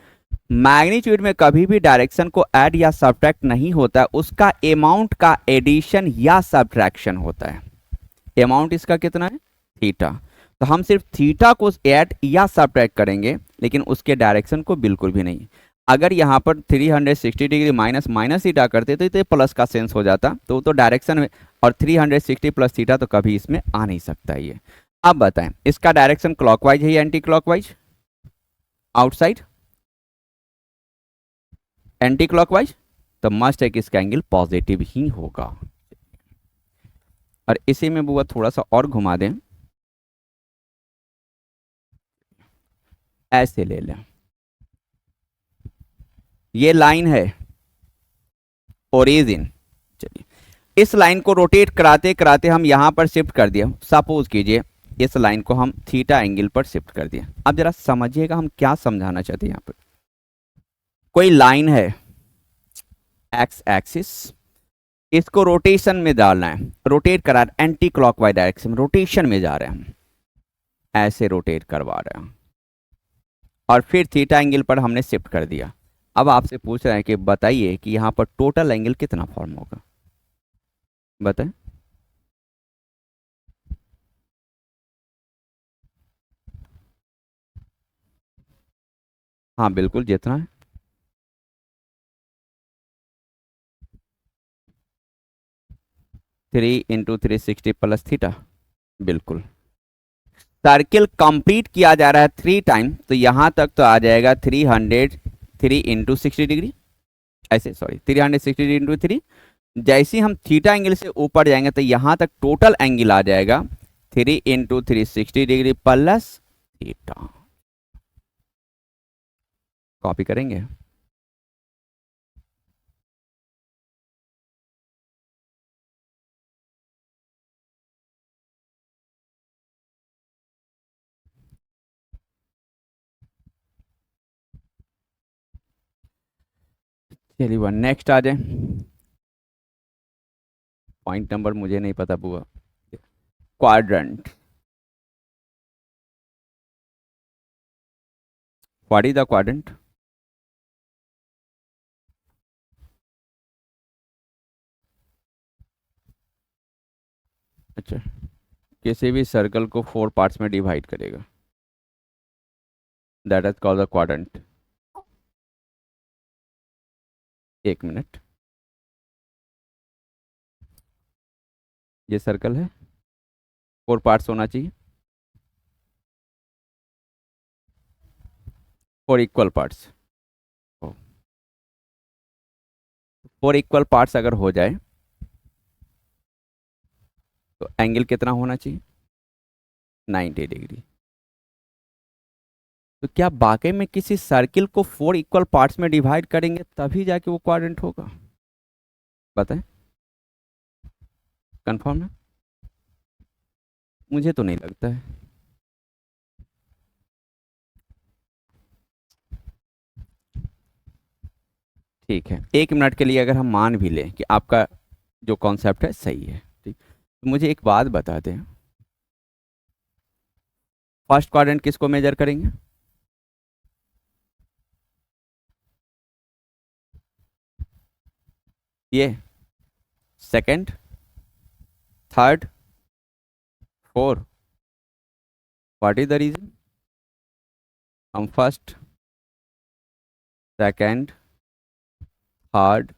A: मैग्नीट्यूड में कभी भी डायरेक्शन को ऐड या सब्ट्रैक्ट नहीं होता है, उसका अमाउंट का एडिशन या सब्ट्रैक्शन होता है। अमाउंट इसका कितना है, थीटा, तो हम सिर्फ थीटा को ऐड या सब्ट्रैक्ट करेंगे, लेकिन उसके डायरेक्शन को बिल्कुल भी नहीं। अगर यहाँ पर 360 डिग्री माइनस माइनस थीटा करते तो ये प्लस का सेंस हो जाता, तो डायरेक्शन में, और 360 प्लस थीटा तो कभी इसमें आ नहीं सकता ये। अब बताएं इसका डायरेक्शन क्लॉकवाइज है या anti clockwise, outside anti clockwise, तो मस्ट है कि इसका एंगल पॉजिटिव ही होगा। और इसी में बुआ थोड़ा सा और घुमा दें, ऐसे ले लें, ये लाइन है ओरिजिन, चलिए इस लाइन को रोटेट कराते कराते हम यहां पर शिफ्ट कर दिया, सपोज कीजिए इस लाइन को हम थीटा एंगल पर शिफ्ट कर दिया। अब जरा समझिएगा हम क्या समझाना चाहते हैं, यहाँ पर कोई लाइन है एक्स एक्सिस, इसको रोटेशन में डालना है, रोटेट करा एंटी क्लॉकवाइज डायरेक्शन में, रोटेशन में जा रहे हैं हम, ऐसे रोटेट करवा रहे हैं, और फिर थीटा एंगल पर हमने शिफ्ट कर दिया। अब आपसे पूछ रहे हैं कि बताइए कि यहाँ पर टोटल एंगल कितना फॉर्म होगा, बताएं। हाँ बिल्कुल जितना है, 3 × 360 प्लस थीटा, बिल्कुल। सर्किल कंप्लीट किया जा रहा है 3 टाइम, तो यहां तक तो आ जाएगा 3 × 60 डिग्री, ऐसे सॉरी 360 × 3। जैसे ही हम थीटा एंगल से ऊपर जाएंगे तो यहां तक टोटल एंगल आ जाएगा 3 × 360 डिग्री प्लस थीटा। कॉपी करेंगे, चलिए वन नेक्स्ट आ जाए। पॉइंट नंबर मुझे नहीं पता बुआ, quadrant, what is the quadrant, अच्छा, किसी भी सर्कल को 4 पार्ट्स में डिवाइड करेगा, that is called the quadrant. एक मिनट, ये सर्कल है, 4 पार्ट्स होना चाहिए, 4 इक्वल पार्ट्स। 4 इक्वल पार्ट्स अगर हो जाए तो एंगल कितना होना चाहिए? 90 डिग्री। तो क्या वाकई में किसी सर्किल को 4 इक्वल पार्ट्स में डिवाइड करेंगे तभी जाके वो क्वाड्रेंट होगा? बताएं, कंफर्म है? मुझे तो नहीं लगता है। ठीक है, 1 मिनट के लिए अगर हम मान भी लें कि आपका जो कॉन्सेप्ट है सही है, ठीक, तो मुझे एक बात बता दें, फर्स्ट क्वाड्रेंट किसको मेजर करेंगे? ये second, third, four, what is the reason? हम फर्स्ट, सेकंड, थर्ड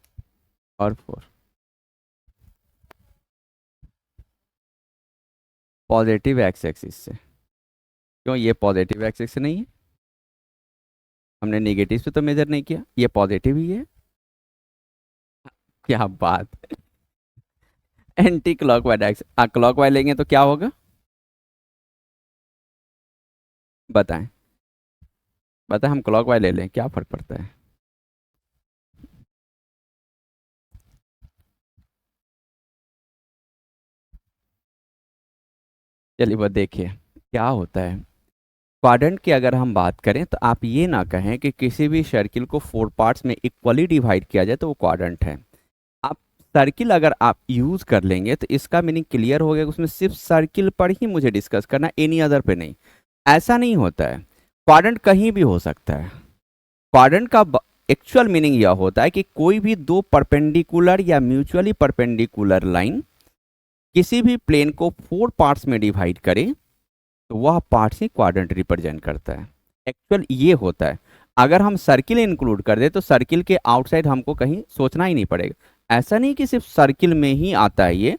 A: और फोर्थ पॉजिटिव एक्स एक्सिस से। क्यों, ये पॉजिटिव एक्स एक्सिस नहीं है? हमने नेगेटिव से तो मेजर नहीं किया, ये पॉजिटिव ही है। क्या बात, एंटी क्लॉकवाइज एक्स, क्लॉकवाइज लेंगे तो क्या होगा? बताएं, बताएं, हम क्लॉकवाइज ले लें, क्या फर्क पड़ता है? चलिए वो देखिए क्या होता है। क्वाड्रेंट की अगर हम बात करें तो आप ये ना कहें कि किसी भी सर्किल को 4 पार्ट्स में इक्वली डिवाइड किया जाए तो वो क्वाड्रेंट है। आप सर्किल अगर आप यूज कर लेंगे तो इसका मीनिंग क्लियर हो गया, उसमें सिर्फ सर्किल पर ही मुझे डिस्कस करना, एनी अदर पे नहीं। ऐसा नहीं होता है, क्वाड्रेंट कहीं भी हो सकता है। क्वाड्रेंट का एक्चुअल मीनिंग यह होता है कि कोई भी दो परपेंडिकुलर या म्यूचुअली परपेंडिकुलर लाइन किसी भी प्लेन को 4 पार्ट्स में डिवाइड करे तो वह पार्ट्स ही क्वाड्रेंट रिप्रेजेंट करता है। एक्चुअल ये होता है। अगर हम सर्किल इंक्लूड कर दे तो सर्किल के आउटसाइड हमको कहीं सोचना ही नहीं पड़ेगा। ऐसा नहीं कि सिर्फ सर्किल में ही आता है ये,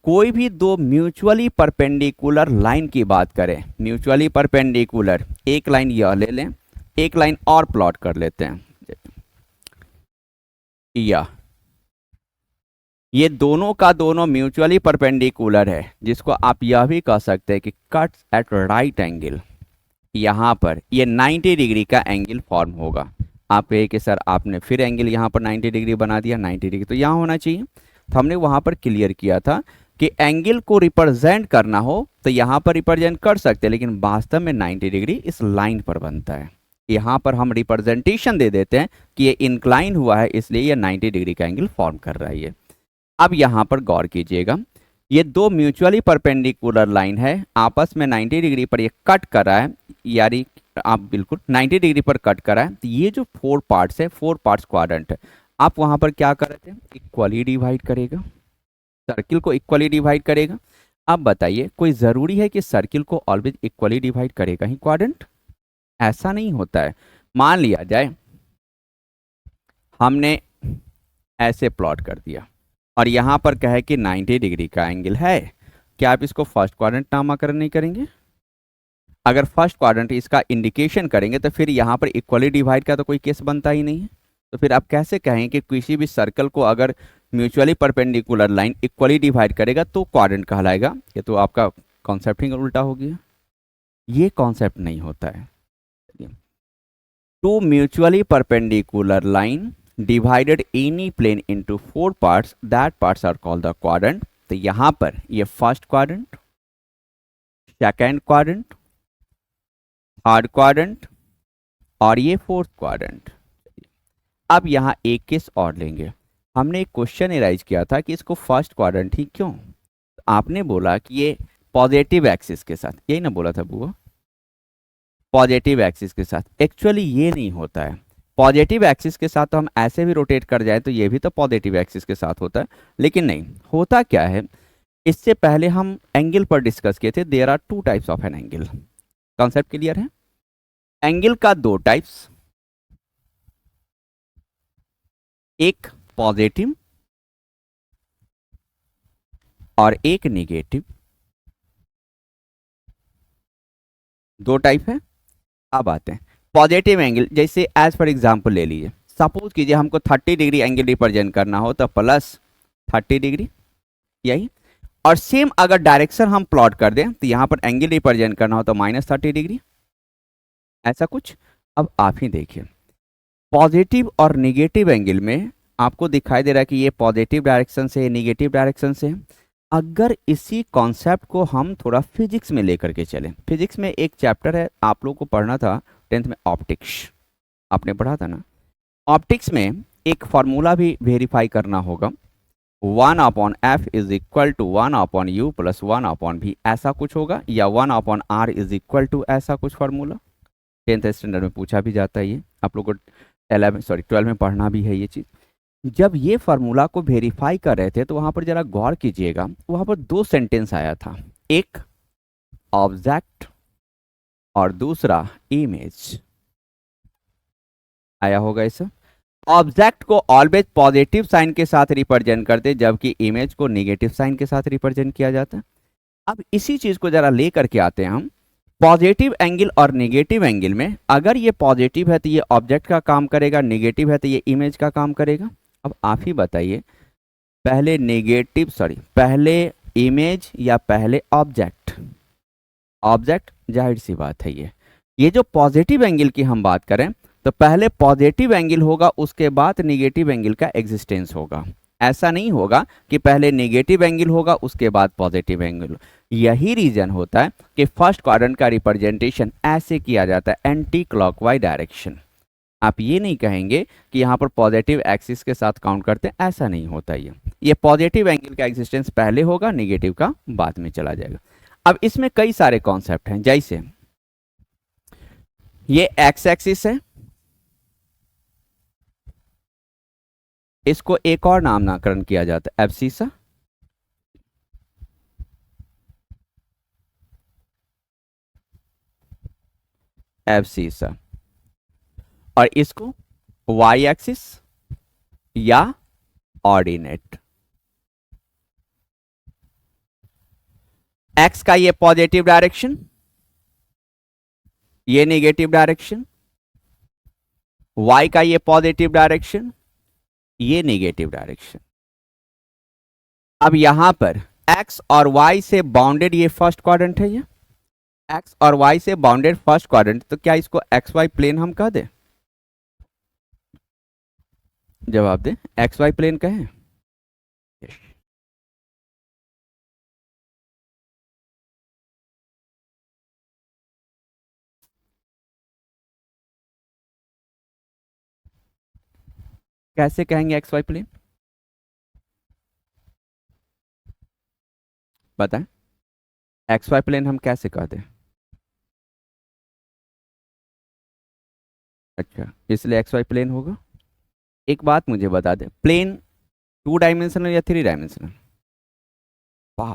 A: कोई भी दो म्यूचुअली परपेंडिकुलर लाइन की बात करें, म्यूचुअली परपेंडिकुलर, एक लाइन यह ले लें, एक लाइन और प्लॉट कर लेते हैं, या ये दोनों का दोनों म्यूचुअली परपेंडिकुलर है, जिसको आप यह भी कह सकते हैं कि कट्स एट राइट एंगल। यहाँ पर ये 90 डिग्री का एंगल फॉर्म होगा। आप कहे कि सर आपने फिर एंगल यहाँ पर 90 डिग्री बना दिया, 90 डिग्री तो यहाँ होना चाहिए। तो हमने वहाँ पर क्लियर किया था कि एंगल को रिप्रेजेंट करना हो तो यहाँ पर रिप्रेजेंट कर सकते हैं, लेकिन वास्तव में 90 डिग्री इस लाइन पर बनता है। यहाँ पर हम रिप्रेजेंटेशन दे देते हैं कि ये इंक्लाइन हुआ है, इसलिए ये 90 डिग्री का एंगल फॉर्म कर रहा है ये। अब यहाँ पर गौर कीजिएगा, ये दो म्यूचुअली परपेंडिकुलर लाइन है, आपस में 90 डिग्री पर ये कट कर रहा है, यानी आप बिल्कुल 90 डिग्री पर कट कर रहा है। तो ये जो 4 पार्ट्स है, 4 पार्ट्स क्वाड्रेंट है। आप वहाँ पर क्या कर रहे थे, इक्वली डिवाइड करेगा, सर्किल को इक्वली डिवाइड करेगा। अब बताइए, कोई ज़रूरी है कि सर्किल को ऑलवेज इक्वली डिवाइड करेगा ही क्वाड्रेंट? ऐसा नहीं होता है। मान लिया जाए हमने ऐसे प्लॉट कर दिया और यहाँ पर कहे कि 90 डिग्री का एंगल है, क्या आप इसको फर्स्ट क्वाड्रेंट नामकरण नहीं करेंगे? अगर फर्स्ट क्वाड्रेंट इसका इंडिकेशन करेंगे तो फिर यहाँ पर इक्वली डिवाइड का तो कोई केस बनता ही नहीं है। तो फिर आप कैसे कहें कि किसी भी सर्कल को अगर mutually perpendicular line equally divide करेगा तो क्वाड्रेंट कहलाएगा? ये तो आपका कॉन्सेप्ट ही उल्टा हो गया। ये कॉन्सेप्ट नहीं होता है। Two mutually perpendicular line divided any plane into 4 parts, that parts are called the quadrant। तो यहां पर ये first quadrant, second quadrant, third quadrant और ये फोर्थ क्वाड्रेंट। अब यहां एक केस और लेंगे। हमने एक क्वेश्चन एराइज किया था कि इसको फर्स्ट क्वाड्रेंट ही क्यों, तो आपने बोला कि ये पॉजिटिव एक्सिस के साथ, यही ना बोला था बुआ, पॉजिटिव एक्सिस के साथ। एक्चुअली ये नहीं होता है। पॉजिटिव एक्सिस के साथ तो हम ऐसे भी रोटेट कर जाए तो ये भी तो पॉजिटिव एक्सिस के साथ होता है, लेकिन नहीं होता। क्या है, इससे पहले हम एंगल पर डिस्कस किए थे, there are two types of an angle. Concept clear है? एंगल का दो टाइप्स, एक पॉजिटिव और एक निगेटिव, दो टाइप है। अब आते हैं पॉजिटिव एंगल, जैसे एज फॉर एग्जांपल ले लीजिए, सपोज कीजिए हमको 30 डिग्री एंगल रिप्रेजेंट करना हो तो प्लस 30 डिग्री, यही। और सेम अगर डायरेक्शन हम प्लॉट कर दें तो यहां पर एंगल रिप्रेजेंट करना हो तो -30 डिग्री, ऐसा कुछ। अब आप ही देखिए, पॉजिटिव और निगेटिव एंगल में आपको दिखाई दे रहा है कि ये पॉजिटिव डायरेक्शन से, निगेटिव डायरेक्शन से। अगर इसी कॉन्सेप्ट को हम थोड़ा फिजिक्स में लेकर के चलें, फिजिक्स में एक चैप्टर है आप लोगों को पढ़ना था 10th में, ऑप्टिक्स, आपने पढ़ा था ना। ऑप्टिक्स में एक फॉर्मूला भी वेरीफाई करना होगा, 1/f is equal to 1/u plus 1/v, ऐसा कुछ होगा, या 1/r इज इक्वल टू ऐसा कुछ फॉर्मूला। 10th स्टैंडर्ड में पूछा भी जाता है ये, आप लोग को 12 में पढ़ना भी है ये चीज़। जब ये फार्मूला को वेरीफाई कर रहे थे तो वहां पर जरा गौर कीजिएगा, वहां पर दो सेंटेंस आया था, एक ऑब्जेक्ट और दूसरा इमेज आया होगा। इस ऑब्जेक्ट को ऑलवेज पॉजिटिव साइन के साथ रिप्रेजेंट करते, जबकि इमेज को नेगेटिव साइन के साथ रिप्रेजेंट किया जाता है। अब इसी चीज को जरा ले करके आते हैं हम पॉजिटिव एंगल और नेगेटिव एंगल में। अगर ये पॉजिटिव है तो ये ऑब्जेक्ट का काम करेगा, नेगेटिव है तो ये इमेज का काम करेगा। अब आप ही बताइए, पहले इमेज या पहले ऑब्जेक्ट? ऑब्जेक्ट, जाहिर सी बात है। ये जो पॉजिटिव एंगल की हम बात करें तो पहले पॉजिटिव एंगल होगा, उसके बाद नेगेटिव एंगल का एग्जिस्टेंस होगा। ऐसा नहीं होगा कि पहले नेगेटिव एंगल होगा उसके बाद पॉजिटिव एंगल। यही रीजन होता है कि फर्स्ट क्वाड्रेंट का रिप्रेजेंटेशन ऐसे किया जाता है, एंटी क्लॉकवाइज डायरेक्शन। आप ये नहीं कहेंगे कि यहाँ पर पॉजिटिव एक्सिस के साथ काउंट करते हैं, ऐसा नहीं होता। ये पॉजिटिव एंगल का एग्जिस्टेंस पहले होगा, नेगेटिव का बाद में चला जाएगा। अब इसमें कई सारे कॉन्सेप्ट हैं, जैसे ये एक्स एक्सिस है, इसको एक और नामकरण किया जाता है एब्सिसा, एब्सिसा। और इसको वाई एक्सिस या ऑर्डिनेट। एक्स का ये पॉजिटिव डायरेक्शन, ये नेगेटिव डायरेक्शन, वाई का ये पॉजिटिव डायरेक्शन, ये नेगेटिव डायरेक्शन। अब यहां पर एक्स और वाई से बाउंडेड ये फर्स्ट क्वाड्रेंट है, ये एक्स और वाई से बाउंडेड फर्स्ट क्वाड्रेंट, तो क्या इसको एक्स वाई प्लेन हम कह दें? जवाब दें, एक्स वाई प्लेन कहें। कैसे कहेंगे एक्स वाई प्लेन, बताएं। एक्स वाई प्लेन हम कैसे कहते हैं? अच्छा, इसलिए एक्स वाई प्लेन होगा। एक बात मुझे बता दें, प्लेन 2 डायमेंशनल या 3 डायमेंशनल? वाह,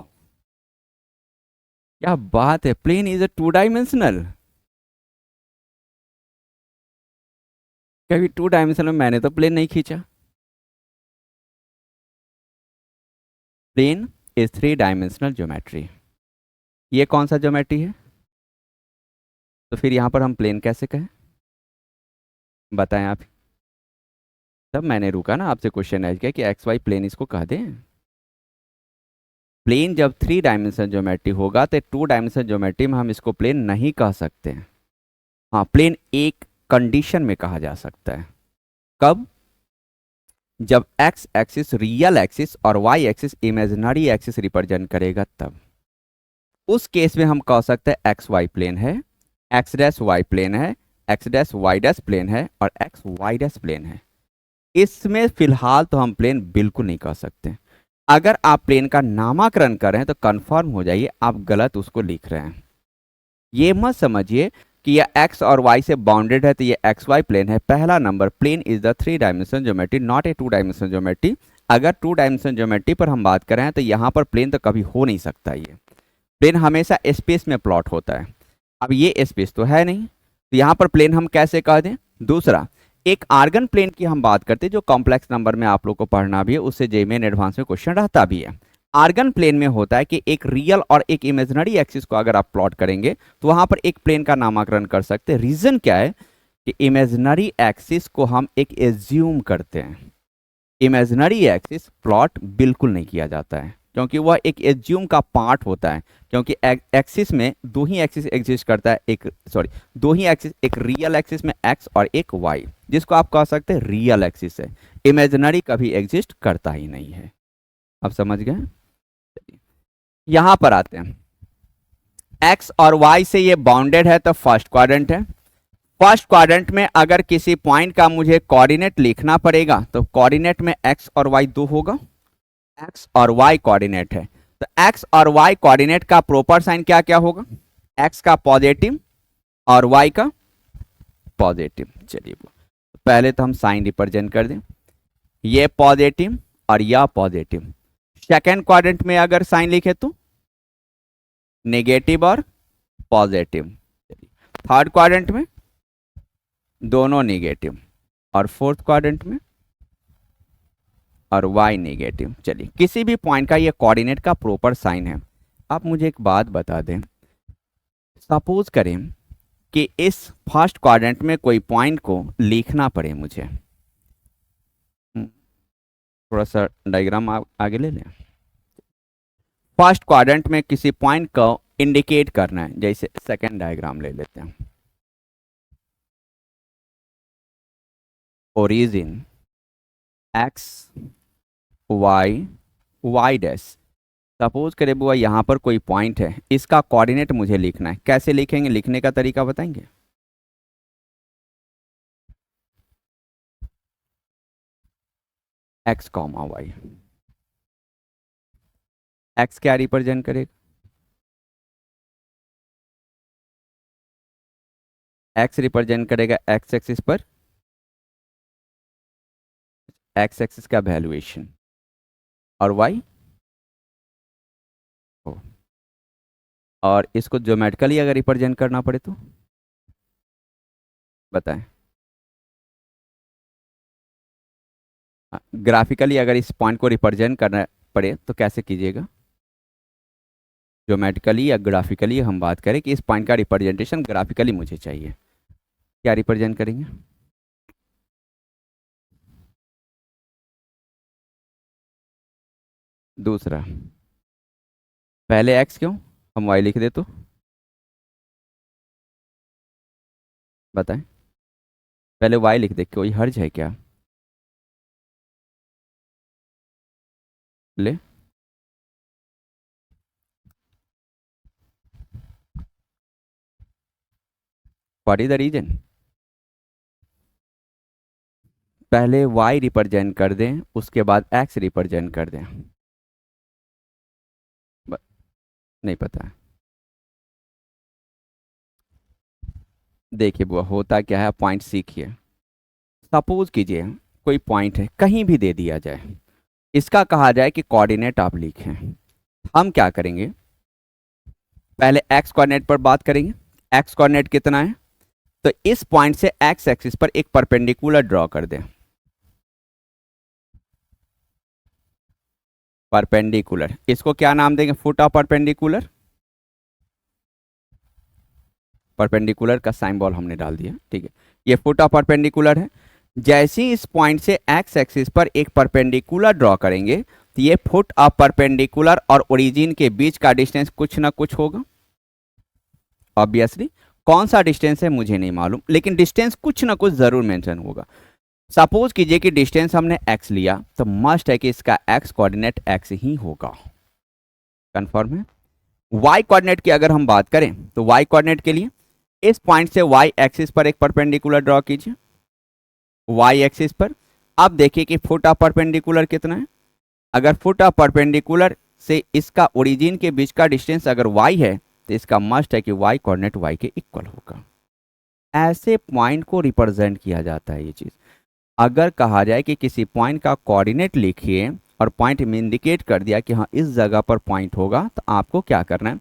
A: क्या बात है, प्लेन इज अ 2 डायमेंशनल। कभी 2 डायमेंशनल में मैंने तो प्लेन नहीं खींचा। Plane is 3 dimensional geometry. ये कौन सा ज्योमेट्री है? तो फिर यहां पर हम प्लेन कैसे कहें, बताएं आप। तब मैंने रुका ना, आपसे क्वेश्चन है कि एक्स वाई प्लेन इसको कह दें। प्लेन जब 3 डायमेंशन ज्योमेट्री होगा तो 2 डायमेंशन ज्योमेट्री में हम इसको प्लेन नहीं कह सकते। हाँ, प्लेन एक कंडीशन में कहा जा सकता है, कब? जब एक्स एक्सिस रियल एक्सिस और Y axis imaginary axis represent करेगा, तब उस केस में हम कह सकते हैं एक्स वाई प्लेन है, एक्स डैश वाई प्लेन है, X dash Y dash plane है और एक्स वाई डैश प्लेन है। इसमें फिलहाल तो हम प्लेन बिल्कुल नहीं कह सकते। अगर आप प्लेन का नामकरण कर रहे हैं तो कंफर्म हो जाइए आप गलत उसको लिख रहे हैं। ये मत समझिए कि यह एक्स और वाई से बाउंडेड है तो ये एक्स वाई प्लेन है। पहला number, plane is the 3 dimension geometry, not a 2 dimension geometry. अगर टू डायमेंशन ज्योमेट्री पर हम बात करें तो यहाँ पर प्लेन तो कभी हो नहीं सकता, ये प्लेन हमेशा स्पेस में प्लॉट होता है। अब ये स्पेस तो है नहीं, तो यहाँ पर प्लेन हम कैसे कह दें। दूसरा, एक आर्गन प्लेन की हम बात करते हैं जो कॉम्प्लेक्स नंबर में आप लोग को पढ़ना भी है, उससे जेईई में एडवांस में क्वेश्चन रहता भी है। आर्गन प्लेन में होता है कि एक रियल और एक इमेजिनरी एक्सिस को अगर आप प्लॉट करेंगे तो वहां पर एक प्लेन का नामकरण कर सकते हैं। रीजन क्या है कि इमेजिनरी एक्सिस को हम एक एज्यूम करते हैं, इमेजिनरी एक्सिस प्लॉट बिल्कुल नहीं किया जाता है क्योंकि वह एक एज्यूम का पार्ट होता है। क्योंकि एक्सिस में दो ही एक्सिस एग्जिस्ट करता है, दो ही एक्सिस, एक रियल एक्सिस में एक्स और एक वाई, जिसको आप कह सकते हैं रियल एक्सिस है। इमेजिनरी कभी एग्जिस्ट करता ही नहीं है। अब समझ गए। यहां पर आते हैं, एक्स और वाई से ये बाउंडेड है तो फर्स्ट क्वाड्रेंट है। फर्स्ट क्वाड्रेंट में अगर किसी पॉइंट का मुझे कोऑर्डिनेट लिखना पड़ेगा तो कोऑर्डिनेट में एक्स और वाई दो होगा, एक्स और वाई कोऑर्डिनेट है, तो एक्स और वाई कोऑर्डिनेट का प्रॉपर साइन क्या क्या होगा, एक्स का पॉजिटिव और वाई का पॉजिटिव। चलिए पहले तो हम साइन रिप्रेजेंट कर दें, ये पॉजिटिव और यह पॉजिटिव। सेकेंड क्वाड्रेंट में अगर साइन लिखे तो नेगेटिव और पॉजिटिव। थर्ड क्वाड्रेंट में दोनों नेगेटिव, और फोर्थ क्वाड्रेंट में और y नेगेटिव। चलिए किसी भी पॉइंट का ये कोऑर्डिनेट का प्रॉपर साइन है। आप मुझे एक बात बता दें, सपोज करें कि इस फर्स्ट क्वाड्रेंट में कोई पॉइंट को लिखना पड़े मुझे, थोड़ा सा डायग्राम आगे ले लें। फर्स्ट क्वाड्रेंट में किसी पॉइंट को इंडिकेट करना है, जैसे सेकेंड डायग्राम ले लेते हैं। Origin X Y Y dash, suppose करें बुआ यहाँ पर कोई पॉइंट है, इसका कोऑर्डिनेट मुझे लिखना है। कैसे लिखेंगे, लिखने का तरीका बताएंगे। एक्स कॉमा वाई, एक्स क्या रिप्रेजेंट करेगा, एक्स रिप्रेजेंट करेगा एक्स एक्सिस पर एक्स एक्सिस का वैल्यूएशन, और वाई, और इसको ज्योमेट्रिकली अगर रिप्रेजेंट करना पड़े तो बताएं। ग्राफिकली अगर इस पॉइंट को रिप्रेजेंट करना पड़े तो कैसे कीजिएगा, ज्योमेट्रिकली या ग्राफिकली हम बात करें कि इस पॉइंट का रिप्रेजेंटेशन ग्राफिकली मुझे चाहिए, क्या रिप्रेजेंट करेंगे। दूसरा, पहले एक्स क्यों, हम वाई लिख दे तो बताएं, पहले वाई लिख दे, कोई हर्ज है क्या, ले व्हाट इज द रीजन, पहले y रिप्रेजेंट कर दें उसके बाद x रिप्रेजेंट कर दें, नहीं पता है। देखिए बुआ होता क्या है, पॉइंट सीखिए। सपोज कीजिए कोई पॉइंट है, कहीं भी दे दिया जाए, इसका कहा जाए कि कोऑर्डिनेट आप लिखें। हम क्या करेंगे, पहले x कोऑर्डिनेट पर बात करेंगे। x कोऑर्डिनेट कितना है, तो इस पॉइंट से x एक्सिस पर एक परपेंडिकुलर ड्रॉ कर दें, परपेंडिकुलर, इसको क्या नाम देंगे, फुट ऑफ परपेंडिकुलर। परपेंडिकुलर का साइंबल हमने डाल दिया, ठीक है, ये फुट ऑफ परपेंडिकुलर है। जैसे ही इस पॉइंट से एक्स एक्सिस पर एक परपेंडिकुलर ड्रॉ करेंगे तो ये फुट ऑफ परपेंडिकुलर और ओरिजिन के बीच का डिस्टेंस कुछ ना कुछ होगा। ऑब्वियसली कौन सा डिस्टेंस है मुझे नहीं मालूम, लेकिन डिस्टेंस कुछ ना कुछ जरूर मेंशन होगा। सपोज कीजिए कि डिस्टेंस हमने x लिया तो मस्ट है कि इसका x कोऑर्डिनेट x ही होगा, कंफर्म है। y कोऑर्डिनेट की अगर हम बात करें तो y कोऑर्डिनेट के लिए इस पॉइंट से y एक्सिस पर एक परपेंडिकुलर ड्रॉ कीजिए, y एक्सिस पर। अब देखिए कि फुट ऑफ परपेंडिकुलर कितना है, अगर फुट ऑफ परपेंडिकुलर से इसका ओरिजिन के बीच का डिस्टेंस अगर y है तो इसका मस्ट है कि y कोऑर्डिनेट y के इक्वल होगा। ऐसे पॉइंट को रिप्रेजेंट किया जाता है ये चीज। अगर कहा जाए कि किसी पॉइंट का कोऑर्डिनेट लिखिए और पॉइंट में इंडिकेट कर दिया कि हाँ इस जगह पर पॉइंट होगा, तो आपको क्या करना है,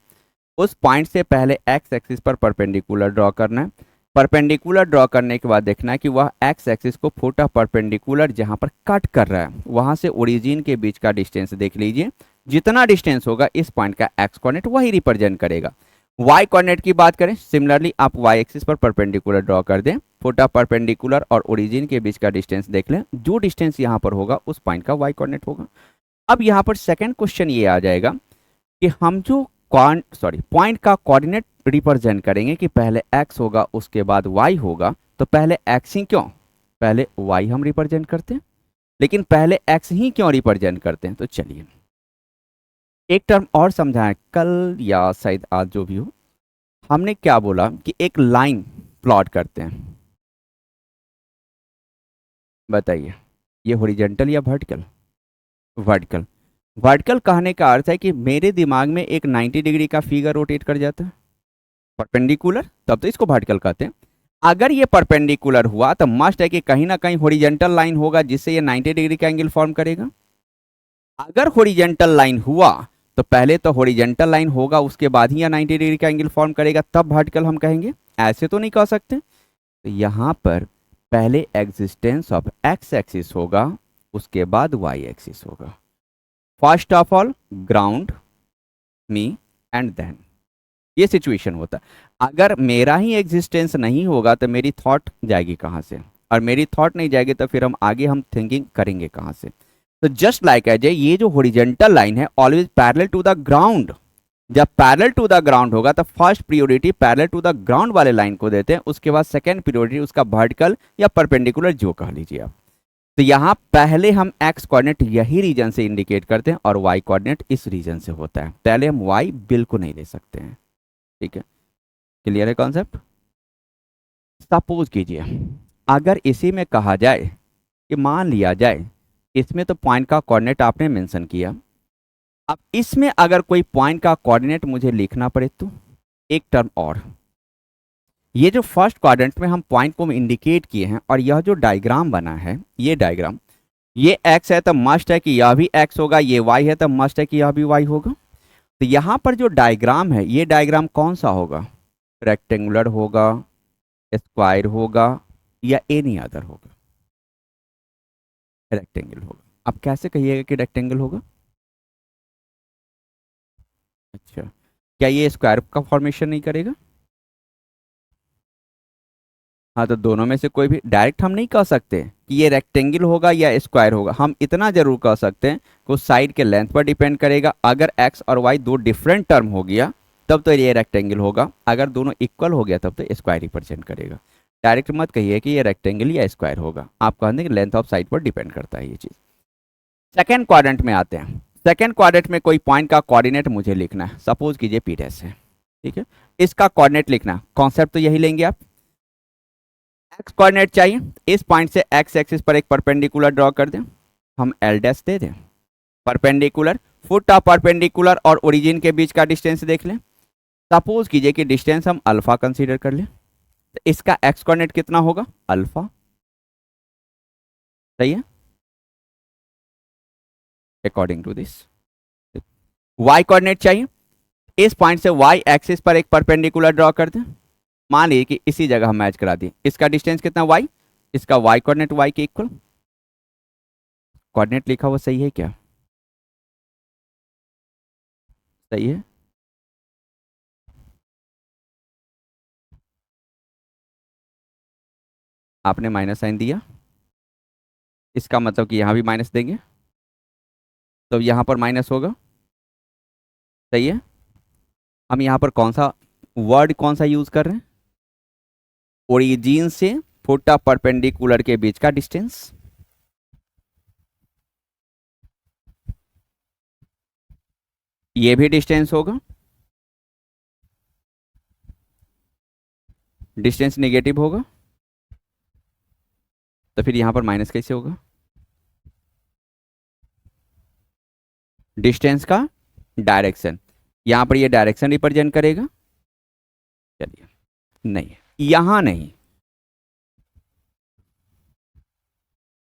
A: उस पॉइंट से पहले एक्स एक्सिस पर परपेंडिकुलर ड्रॉ करना है। परपेंडिकुलर ड्रॉ करने के बाद देखना है कि वह एक्स एक्सिस को फुटा परपेंडिकुलर जहां पर कट कर रहा है वहां से ओरिजिन के बीच का डिस्टेंस देख लीजिए। जितना डिस्टेंस होगा इस पॉइंट का एक्स कोऑर्डिनेट वही रिप्रेजेंट करेगा। वाई कोऑर्डिनेट की बात करें, सिमिलरली आप वाई एक्सिस पर परपेंडिकुलर ड्रॉ कर दें, फुटा परपेंडिकुलर और ओरिजिन के बीच का डिस्टेंस देख लें, जो डिस्टेंस यहाँ पर होगा उस पॉइंट का वाई कोऑर्डिनेट होगा। अब यहाँ पर सेकंड क्वेश्चन ये आ जाएगा कि हम जो पॉइंट का कोऑर्डिनेट रिप्रेजेंट करेंगे कि पहले x होगा उसके बाद y होगा, तो पहले x ही क्यों, पहले y हम रिप्रेजेंट करते हैं, लेकिन पहले x ही क्यों रिप्रेजेंट करते हैं। तो चलिए एक टर्म और समझाएं, कल या शायद आज जो भी हो, हमने क्या बोला कि एक लाइन प्लॉट करते हैं। बताइए ये हॉरिजॉन्टल या वर्टिकल, वर्टिकल। वर्टिकल कहने का अर्थ है कि मेरे दिमाग में एक 90 डिग्री का फिगर रोटेट कर जाता है परपेंडिकुलर, तब तो इसको वर्टिकल कहते हैं। अगर ये परपेंडिकुलर हुआ तो मस्ट है कि कहीं ना कहीं हॉरिजॉन्टल लाइन होगा जिससे ये 90 डिग्री का एंगल फॉर्म करेगा। अगर हॉरिजॉन्टल लाइन हुआ तो पहले तो हॉरिजॉन्टल लाइन होगा उसके बाद ही ये 90 डिग्री का एंगल फॉर्म करेगा, तब वर्टिकल हम कहेंगे, ऐसे तो नहीं कह सकते। तो यहां पर पहले एग्जिस्टेंस ऑफ एक्स एक्सिस होगा उसके बाद वाई एक्सिस होगा। First of all ground me and then, ये सिचुएशन होता है। अगर मेरा ही एग्जिस्टेंस नहीं होगा तो मेरी थॉट जाएगी कहाँ से, और मेरी थॉट नहीं जाएगी तो फिर हम थिंकिंग करेंगे कहाँ से। तो जस्ट लाइक अजय, ये जो हॉरिजॉन्टल लाइन है always parallel to the ground, जब पैरेलल टू द ग्राउंड होगा तो first priority parallel to the ground वाले लाइन को देते हैं, उसके बाद सेकंड प्रियोरिटी उसका वर्टिकल या परपेंडिकुलर जो कह लीजिए आप। तो यहाँ पहले हम एक्स कोऑर्डिनेट यही रीजन से इंडिकेट करते हैं और वाई कोऑर्डिनेट इस रीजन से होता है, पहले हम वाई बिल्कुल नहीं ले सकते हैं। ठीक है, क्लियर है कॉन्सेप्ट। सपोज कीजिए अगर इसी में कहा जाए कि मान लिया जाए इसमें तो पॉइंट का कोऑर्डिनेट आपने मेंशन किया, अब इसमें अगर कोई पॉइंट का कोऑर्डिनेट मुझे लिखना पड़े तो एक टर्म और, ये जो फर्स्ट क्वाड्रेंट में हम पॉइंट को इंडिकेट किए हैं और यह जो डायग्राम बना है ये डायग्राम, ये x है तो मस्ट है कि यह भी x होगा, ये y है तो मस्ट है कि यह भी y होगा। तो यहाँ पर जो डायग्राम है ये डायग्राम कौन सा होगा, रेक्टेंगुलर होगा, स्क्वायर होगा या एनी अदर होगा, रेक्टेंगल होगा। अब कैसे कहिएगा कि रेक्टेंगल होगा, अच्छा क्या ये स्क्वायर का फॉर्मेशन नहीं करेगा, हाँ तो दोनों में से कोई भी, डायरेक्ट हम नहीं कह सकते कि ये रेक्टेंगल होगा या स्क्वायर होगा, हम इतना जरूर कह सकते हैं कि उस साइड के लेंथ पर डिपेंड करेगा। अगर एक्स और वाई दो डिफरेंट टर्म हो गया तब तो ये रेक्टेंगल होगा, अगर दोनों इक्वल हो गया तब तो स्क्वायर रिप्रेजेंट करेगा। डायरेक्ट मत कहिए कि ये रेक्टेंगल या स्क्वायर होगा, आप कह दें कि लेंथ ऑफ साइड पर डिपेंड करता है ये चीज़। सेकेंड क्वाड्रेंट में आते हैं, सेकेंड क्वाड्रेंट में कोई पॉइंट का कोऑर्डिनेट मुझे लिखना है, सपोज कीजिए पी डैश है, ठीक है, इसका कोऑर्डिनेट लिखना, कॉन्सेप्ट तो यही लेंगे आप, एक्स कोऑर्डिनेट चाहिए, इस पॉइंट से एक्स एक्सिस पर एक परपेंडिकुलर ड्रॉ कर दें, हम एल डैश दे दें, परपेंडिकुलर, फुट ऑफ परपेंडिकुलर और ओरिजिन के बीच का डिस्टेंस देख लें। सपोज कीजिए कि डिस्टेंस हम अल्फा कंसीडर कर लें, तो इसका एक्स कोऑर्डिनेट कितना होगा, अल्फा, सही है, according to this. Y coordinate चाहिए, इस पॉइंट से वाई एक्सिस पर एक परपेंडिकुलर ड्रॉ कर दें, मान लीजिए कि इसी जगह हम मैच करा दिए, इसका डिस्टेंस कितना वाई, इसका वाई कोऑर्डिनेट वाई के इक्वल, कोऑर्डिनेट लिखा हुआ सही है क्या, सही है, आपने माइनस साइन दिया, इसका मतलब कि यहां भी माइनस देंगे तो यहां पर माइनस होगा, सही है। हम यहां पर कौन सा वर्ड कौन सा यूज कर रहे हैं, ओरिजिन से फुटा परपेंडिकुलर के बीच का डिस्टेंस, ये भी डिस्टेंस होगा, डिस्टेंस नेगेटिव होगा, तो फिर यहां पर माइनस कैसे होगा, डिस्टेंस का डायरेक्शन, यहां पर ये डायरेक्शन रिप्रेजेंट करेगा, चलिए नहीं, यहां नहीं,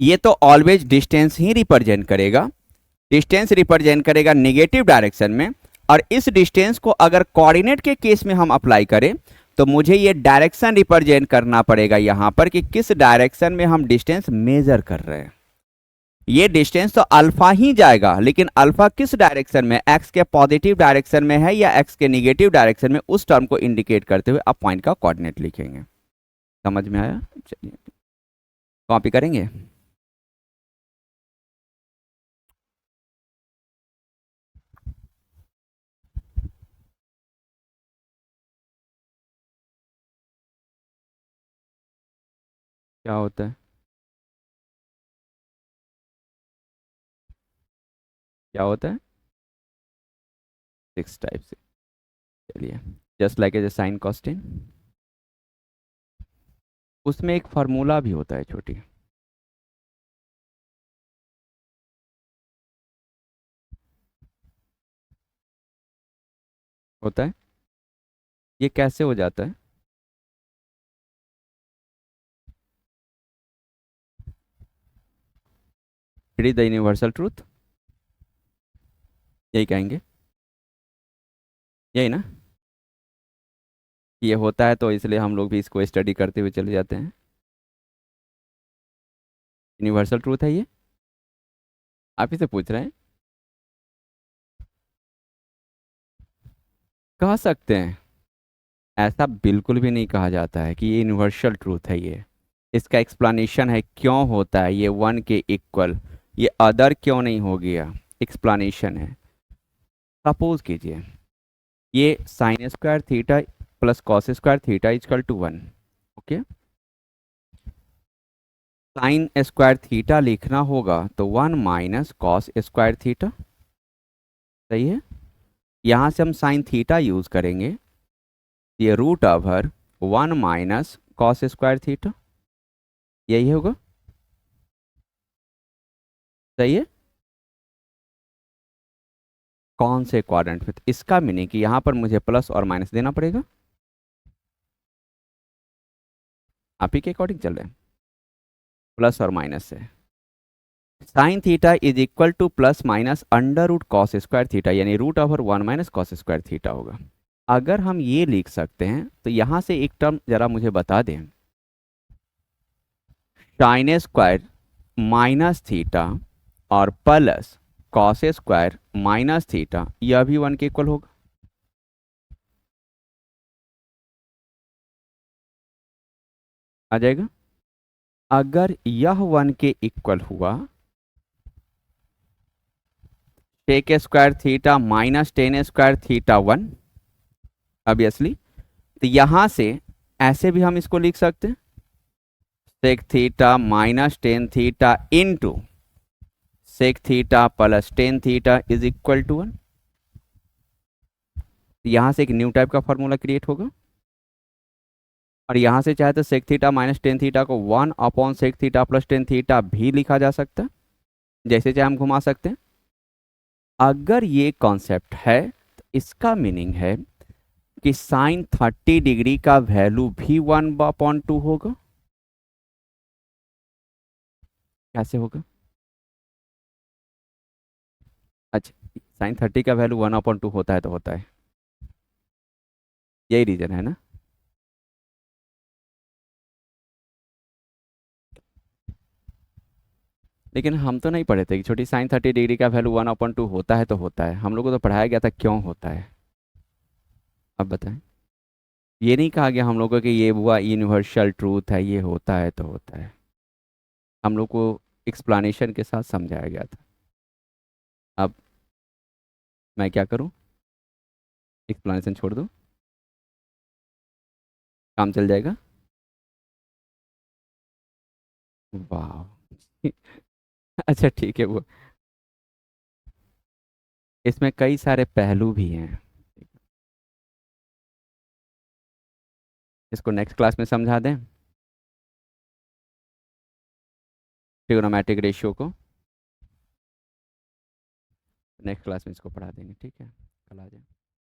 A: ये तो ऑलवेज डिस्टेंस ही रिप्रेजेंट करेगा, डिस्टेंस रिप्रेजेंट करेगा नेगेटिव डायरेक्शन में। और इस डिस्टेंस को अगर कोऑर्डिनेट के केस में हम अप्लाई करें तो मुझे ये डायरेक्शन रिप्रेजेंट करना पड़ेगा यहां पर कि किस डायरेक्शन में हम डिस्टेंस मेजर कर रहे हैं। ये डिस्टेंस तो अल्फा ही जाएगा, लेकिन अल्फा किस डायरेक्शन में, एक्स के पॉजिटिव डायरेक्शन में है या एक्स के निगेटिव डायरेक्शन में, उस टर्म को इंडिकेट करते हुए आप पॉइंट का कोऑर्डिनेट लिखेंगे। समझ में आया? चलिए कॉपी करेंगे। क्या होता है, क्या होता है? सिक्स टाइप से। चलिए, just like a sine cos tan, उसमें एक फार्मूला भी होता है छोटी। होता है। ये कैसे हो जाता है? It is the universal truth, यही कहेंगे, यही ना? ये होता है तो इसलिए हम लोग भी इसको स्टडी करते हुए चले जाते हैं। यूनिवर्सल ट्रूथ है ये, आप ही से पूछ रहे हैं। कह सकते हैं, ऐसा बिल्कुल भी नहीं कहा जाता है कि ये यूनिवर्सल ट्रूथ है ये। इसका एक्सप्लेनेशन है क्यों होता है ये वन के इक्वल, ये अदर क्यों नहीं हो गया, एक्सप्लेनेशन है। सपोज कीजिए ये sine square theta plus cos square theta is equal to one. Okay, sine square theta लिखना होगा तो one minus cos square theta, सही है। यहां से हम साइन थीटा यूज करेंगे, ये root over one minus cos square theta, यही होगा, सही है। कौन से क्वाड्रेंट में? इसका मीनिंग कि यहां पर मुझे प्लस और माइनस देना पड़ेगा। आप ही के अकॉर्डिंग चल रहे हैं, प्लस और माइनस से। Sine theta is equal to plus minus under root cos square theta, यानी root over one minus cos square theta होगा। अगर हम ये लिख सकते हैं तो यहां से एक टर्म जरा मुझे बता दें, साइन स्क्वायर माइनस थीटा और plus cos square minus theta, यह भी वन के इक्वल होगा। आ जाएगा। अगर यह वन के इक्वल हुआ, sec square theta minus tan square theta one, obviously, तो यहां से ऐसे भी हम इसको लिख सकते हैं, sec theta minus tan theta into sec theta plus tan theta is equal to one. यहां से एक न्यू टाइप का फॉर्मूला क्रिएट होगा, और यहां से चाहे तो sec theta minus tan theta को one upon sec theta plus tan theta भी लिखा जा सकता है, जैसे चाहे हम घुमा सकते हैं। अगर ये कॉन्सेप्ट है तो इसका मीनिंग है कि साइन 30 डिग्री का वैल्यू भी वन अपॉन टू होगा। कैसे होगा? अच्छा, साइन 30 का वैल्यू वन अपॉन टू होता है तो होता है, यही रीजन है ना। लेकिन हम तो नहीं पढ़े थे कि छोटी साइन 30 डिग्री का वैल्यू वन अपॉन टू होता है तो होता है, हम लोग को तो पढ़ाया गया था क्यों होता है। अब बताएं, ये नहीं कहा गया हम लोग को कि ये हुआ यूनिवर्सल ट्रूथ है, ये होता है तो होता है। हम लोग को एक्सप्लेनेशन के साथ समझाया गया था। अब मैं क्या करूं, एक्सप्लेनेशन छोड़ दूं, काम चल जाएगा। वाह अच्छा ठीक है, वो इसमें कई सारे पहलू भी हैं, इसको नेक्स्ट क्लास में समझा दें, ट्रिग्नोमेट्रिक रेशियो को नेक्स्ट क्लास में इसको पढ़ा देंगे, ठीक है, कल आ जाए।